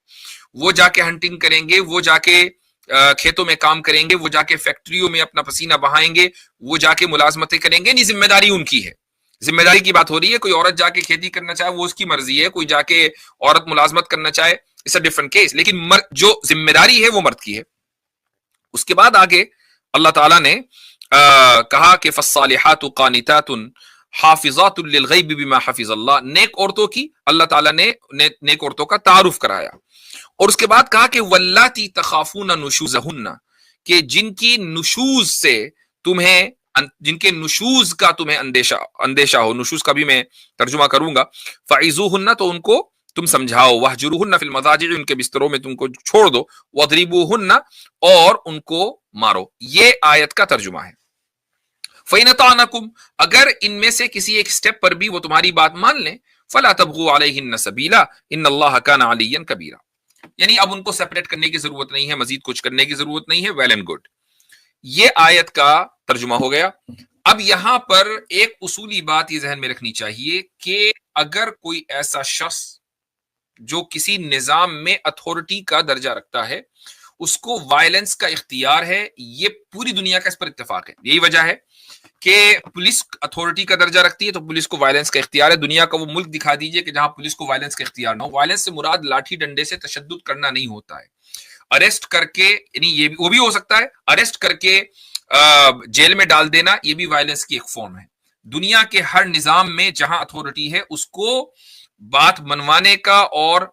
वो जाके हंटिंग करेंगे, वो जाके खेतों में काम करेंगे, वो जाके फैक्ट्रियों में अपना पसीना बहाएंगे, वो जाके मुलाजमतें करेंगे, नहीं, जिम्मेदारी उनकी है। जिम्मेदारी की बात हो रही है। कोई औरत जाके खेती करना चाहे वो उसकी मर्जी है, कोई जाके औरत मुलाजमत करना चाहे, इट्स अ डिफरेंट केस, लेकिन जो जिम्मेदारी है वो मर्द की है। उसके बाद आगे अल्लाह ताला ने कहा कि फस्सालिहातु कानितातुन हाफिजातुन लिलगैबि बिमा हफिज़ल्लाह, नेक औरतों की अल्लाह ताला ने नेक औरतों का तारुफ कराया। और उसके बाद कहा कि वल्लाती तखाफूना नुशूज़हुन्ना, कि जिनकी नुशूज से तुम्हें, जिनके नुशूज का तुम्हें अंदेशा हो, नुशूज का भी मैं तर्जुमा करूंगा, फ़इज़ूहुन्ना, तो उनको तुम समझाओ, वहजुरूहुन्ना फिल मज़ाजिअ, उनके बिस्तरों में तुमको छोड़ दो, वद्रिबूहुन्ना, और उनको मारो। ये आयत का तर्जुमा है। फ़इन अताअनकुम, अगर इनमें से किसी एक स्टेप पर भी वो तुम्हारी बात मान लें, फला तबगू अलैहिन्ना सबीला इन्नल्लाह काना अलिय्यन कबीरा, यानी अब उनको सेपरेट करने की जरूरत नहीं है, मजीद कुछ करने की जरूरत नहीं है, वेल एंड गुड। ये आयत का तर्जुमा हो गया। अब यहां पर एक उसूली बात ये जहन में रखनी चाहिए कि अगर कोई ऐसा शख्स जो किसी निजाम में अथॉरिटी का दर्जा रखता है, उसको वायलेंस का इख्तियार है, ये पूरी दुनिया का इस पर इत्तेफाक है। यही वजह है कि पुलिस अथॉरिटी का दर्जा रखती है तो पुलिस को वायलेंस का इख्तियार है। दुनिया का वो मुल्क दिखा दीजिए कि जहां पुलिस को वायलेंस का इख्तियार ना हो। वायलेंस से मुराद लाठी डंडे से तशद्दुद करना नहीं होता है, अरेस्ट करके, यानी ये वो भी हो सकता है, अरेस्ट करके जेल में डाल देना, ये भी वायलेंस की एक फॉर्म है। दुनिया के हर निजाम में जहां अथॉरिटी है उसको बात मनवाने का और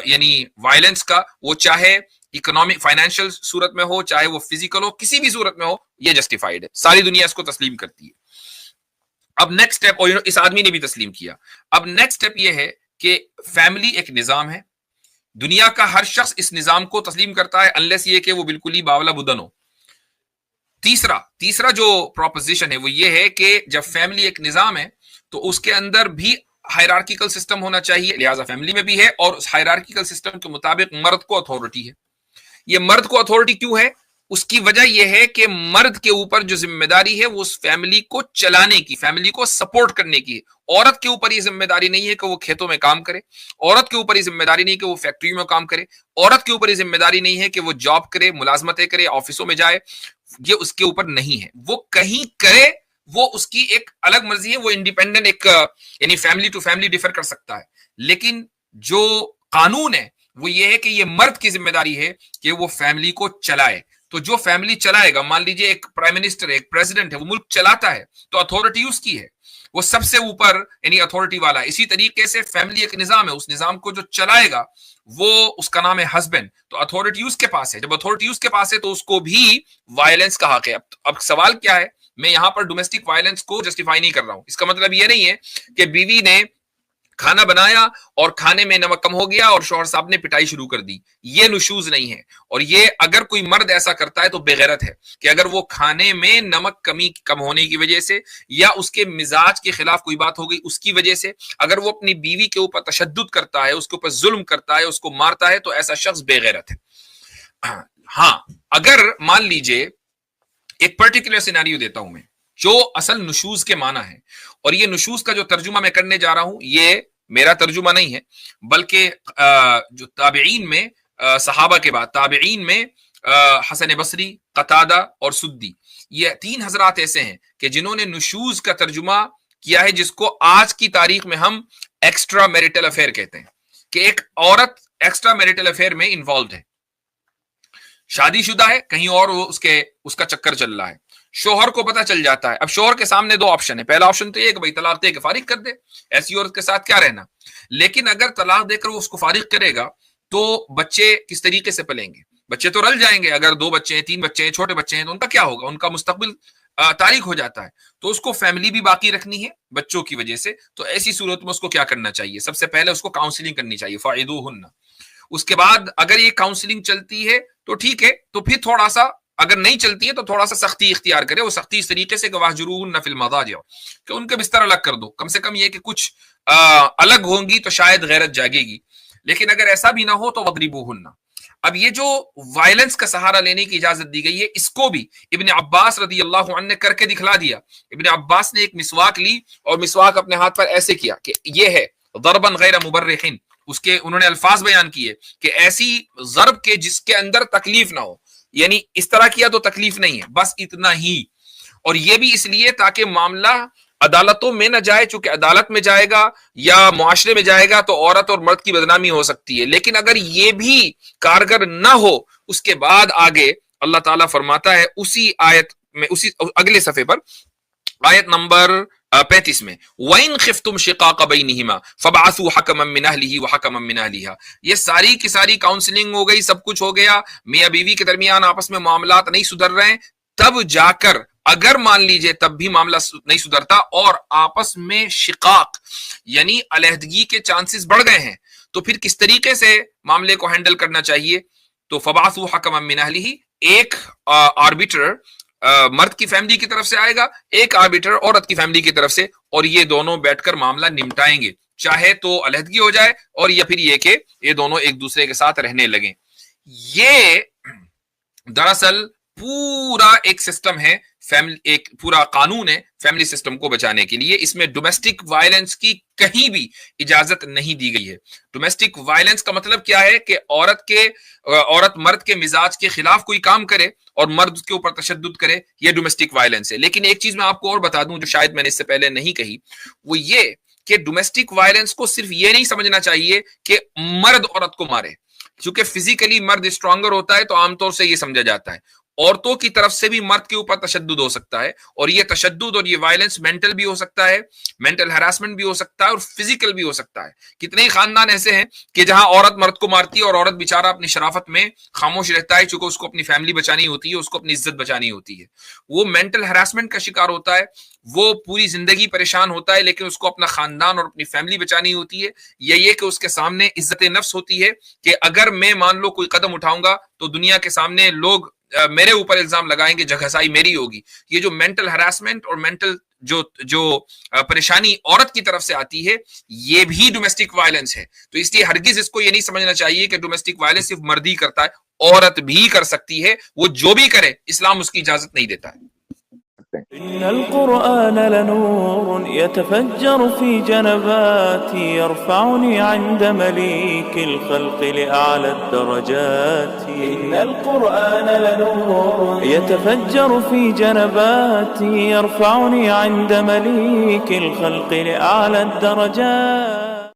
यानी वायलेंस का, वो चाहे इकोनॉमिक फाइनेंशियल सूरत में हो, चाहे वो फिजिकल हो, किसी भी सूरत में हो, ये जस्टिफाइड है। सारी दुनिया इसको तस्लीम करती है। अब नेक्स्ट स्टेप, और इस आदमी ने भी तस्लीम किया, अब नेक्स्ट स्टेप ये है कि फैमिली एक निजाम है, दुनिया का हर शख्स इस निजाम को तस्लीम करता है, अनलेस ये कि वो बिल्कुल ही बावला बुदन हो। तीसरा जो प्रोपोजिशन है वो ये है कि जब फैमिली एक निजाम है तो उसके अंदर भी हायरार्किकल सिस्टम होना चाहिए, लिहाजा फैमिली में भी है, और उस हायरार्किकल सिस्टम के मुताबिक मर्द को अथॉरिटी है। ये मर्द को अथॉरिटी क्यों है? उसकी वजह यह है कि मर्द के ऊपर जो जिम्मेदारी है वो उस फैमिली को चलाने की, फैमिली को सपोर्ट करने की। औरत के ऊपर ये जिम्मेदारी नहीं है कि वो खेतों में काम करे, औरत के ऊपर ये जिम्मेदारी नहीं कि वो फैक्ट्री में काम करे, औरत के ऊपर ये जिम्मेदारी नहीं है कि वो जॉब करे, मुलाजमतें करे, ऑफिसों में जाए, ये उसके ऊपर नहीं है। वो कहीं करे, वो उसकी एक अलग मर्जी है, वो इंडिपेंडेंट एक यानी फैमिली टू फैमिली डिफर कर सकता है। लेकिन जो कानून है वो ये है कि ये मर्द की जिम्मेदारी है कि वो फैमिली को चलाए। तो जो फैमिली चलाएगा, मान लीजिए एक प्राइम मिनिस्टर है, एक प्रेसिडेंट है, वो मुल्क चलाता है, तो अथॉरिटी उसकी है, वो सबसे ऊपर यानी अथॉरिटी वाला है। इसी तरीके से फैमिली एक निजाम है, उस निजाम को जो चलाएगा वो, उसका नाम है हस्बैंड, तो अथॉरिटी उसके पास है। जब अथॉरिटी उसके पास है तो उसको भी वायलेंस का हक है। अब सवाल क्या है, मैं यहां पर डोमेस्टिक वायलेंस को जस्टिफाई नहीं कर रहा हूं। इसका मतलब ये नहीं है कि बीवी ने खाना बनाया और खाने में नमक कम हो गया और शौहर साहब ने पिटाई शुरू कर दी, ये नुशूज नहीं है। और ये अगर कोई मर्द ऐसा करता है तो बेगैरत है कि अगर वो खाने में नमक कम होने की वजह से या उसके मिजाज के खिलाफ कोई बात हो गई उसकी वजह से अगर वो अपनी बीवी के ऊपर तशद्दुद करता है, उसके ऊपर जुल्म करता है, उसको मारता है, तो ऐसा शख्स बेगैरत है। हाँ, अगर मान लीजिए एक पर्टिकुलर सिनेरियो देता हूं मैं, जो असल नुशूज के माना है, और ये नुशूज का जो तर्जुमा मैं करने जा रहा हूं ये मेरा तर्जुमा नहीं है, बल्कि जो ताबईन में सहाबा के बाद ताबईन में हसन बसरी, कतादा और सुद्दी, ये 3 हजरात ऐसे हैं कि जिन्होंने नुशूज का तर्जुमा किया है, जिसको आज की तारीख में हम एक्स्ट्रा मैरिटल अफेयर कहते हैं, कि एक औरत एक्स्ट्रा मैरिटल अफेयर में इन्वॉल्व है, शादीशुदा है, कहीं और उसका चक्कर चल रहा है, शोहर को पता चल जाता है। अब शोहर के सामने 2 ऑप्शन है। पहला ऑप्शन तो ये कि भाई तलाक दे के फारिग कर दे, ऐसी औरत के साथ क्या रहना। लेकिन अगर तलाक देकर वो उसको फारिग करेगा तो बच्चे किस तरीके से पलेंगे? बच्चे तो रल जाएंगे। अगर 2 बच्चे हैं, 3 बच्चे हैं, छोटे बच्चे हैं, तो उनका क्या होगा? उनका मुस्तकबिल तारीख हो जाता है। तो उसको फैमिली भी बाकी रखनी है बच्चों की वजह से। तो ऐसी सूरत में उसको क्या करना चाहिए? सबसे पहले उसको काउंसलिंग करनी चाहिए, फाइदूहुन्ना। उसके बाद अगर ये काउंसलिंग चलती है तो ठीक है, तो फिर थोड़ा सा, अगर नहीं चलती है तो थोड़ा सा सख्ती इख्तियार करे। वो सख्ती इस तरीके से वाहजुरूहुन्ना फिल मज़ाजिअ, कि उनके बिस्तर अलग कर दो। कम से कम ये कि कुछ अलग होंगी तो शायद गैरत जागेगी। लेकिन अगर ऐसा भी ना हो तो वद्रिबूहुन्ना। अब ये जो वायलेंस का सहारा लेने की इजाजत दी गई है, इसको भी इब्ने अब्बास रदी अल्लाह अन्हु ने करके दिखला दिया। इब्ने अब्बास ने एक मिसवाक ली और मिसवाक अपने हाथ पर ऐसे किया कि ये है दरबन गैर मुबर्रिहिन, उसके उन्होंने अल्फाज बयान किए कि ऐसी ज़र्ब के जिसके अंदर तकलीफ ना हो, यानी इस तरह किया तो तकलीफ नहीं है, बस इतना ही। और ये भी इसलिए ताकि मामला अदालतों में न जाए, चूंकि अदालत में जाएगा या मुआशरे में जाएगा तो औरत और मर्द की बदनामी हो सकती है। लेकिन अगर ये भी कारगर ना हो, उसके बाद आगे अल्लाह ताला फरमाता है उसी आयत में, उसी अगले सफ़े पर, आयत नंबर 35 में, वइन खिफ्तुम शिकाक बैनिहिमा फबअसू हकमम मिन अहलिही व हकमम मिन अहलिहा। ये सारी की सारी काउंसलिंग हो गई, सब कुछ हो गया, मियां बीवी के दरमियान आपस में मामलात नहीं सुधर रहे हैं, तब जाकर अगर मान लीजिए तब भी मामला नहीं सुधरता और आपस में शिकाक यानी अलहदगी के चांसेस बढ़ गए हैं, तो फिर किस तरीके से मामले को हैंडल करना चाहिए? तो फबअसू हकमम मिन अहलिही, एक आर्बिटर मर्द की फैमिली की तरफ से आएगा, एक आर्बिटर औरत की फैमिली की तरफ से, और ये दोनों बैठकर मामला निपटाएंगे, चाहे तो अलहदगी हो जाए और या फिर ये कि ये दोनों एक दूसरे के साथ रहने लगे। ये दरअसल पूरा एक सिस्टम है, फैमिली, एक पूरा कानून है फैमिली सिस्टम को बचाने के लिए। इसमें डोमेस्टिक वायलेंस की कहीं भी इजाजत नहीं दी गई है। डोमेस्टिक वायलेंस का मतलब क्या है कि औरत मर्द के मिजाज के खिलाफ कोई काम करे और मर्द के ऊपर तशद्दुद करे, ये डोमेस्टिक वायलेंस है। लेकिन एक चीज मैं आपको और बता दूं जो शायद मैंने इससे पहले नहीं कही, वो ये कि डोमेस्टिक वायलेंस को सिर्फ ये नहीं समझना चाहिए कि मर्द औरत को मारे, क्योंकि फिजिकली मर्द स्ट्रांगर होता है तो आमतौर से ये समझा जाता है। औरतों की तरफ से भी मर्द के ऊपर तशद्दुद हो सकता है, और ये तशद्दुद और ये वायलेंस मेंटल भी हो सकता है, मेंटल हैरासमेंट भी हो सकता है और फिजिकल भी हो सकता है। कितने ही खानदान ऐसे हैं कि जहां औरत मर्द को मारती है और औरत बेचारा अपनी शराफत में खामोश रहता है, चूंकि उसको अपनी फैमिली बचानी होती है, उसको अपनी इज्जत बचानी होती है। वो मेंटल हैरासमेंट का शिकार होता है, वो पूरी जिंदगी परेशान होता है, लेकिन उसको अपना खानदान और अपनी फैमिली बचानी होती है। ये कि उसके सामने इज्जत नफ्स होती है कि अगर मैं मान लो कोई कदम उठाऊंगा तो दुनिया के सामने लोग मेरे ऊपर इल्जाम लगाएंगे, जगहसाई मेरी होगी। ये जो मेंटल हरासमेंट और मेंटल जो परेशानी औरत की तरफ से आती है, ये भी डोमेस्टिक वायलेंस है। तो इसलिए हरगिज इसको ये नहीं समझना चाहिए कि डोमेस्टिक वायलेंस सिर्फ मर्द ही करता है, औरत भी कर सकती है। वो जो भी करे इस्लाम उसकी इजाजत नहीं देता है। इन्नल कुरआन लनूर यतफज्जर फी जनबाती यरफउनी इंद मलीकिल खल्क़ लिअअला दरजाती। इन्नल कुरआन लनूर यतफज्जर फी जनबाती यरफउनी इंद मलीकिल खल्क़ लिअअला दरजाती।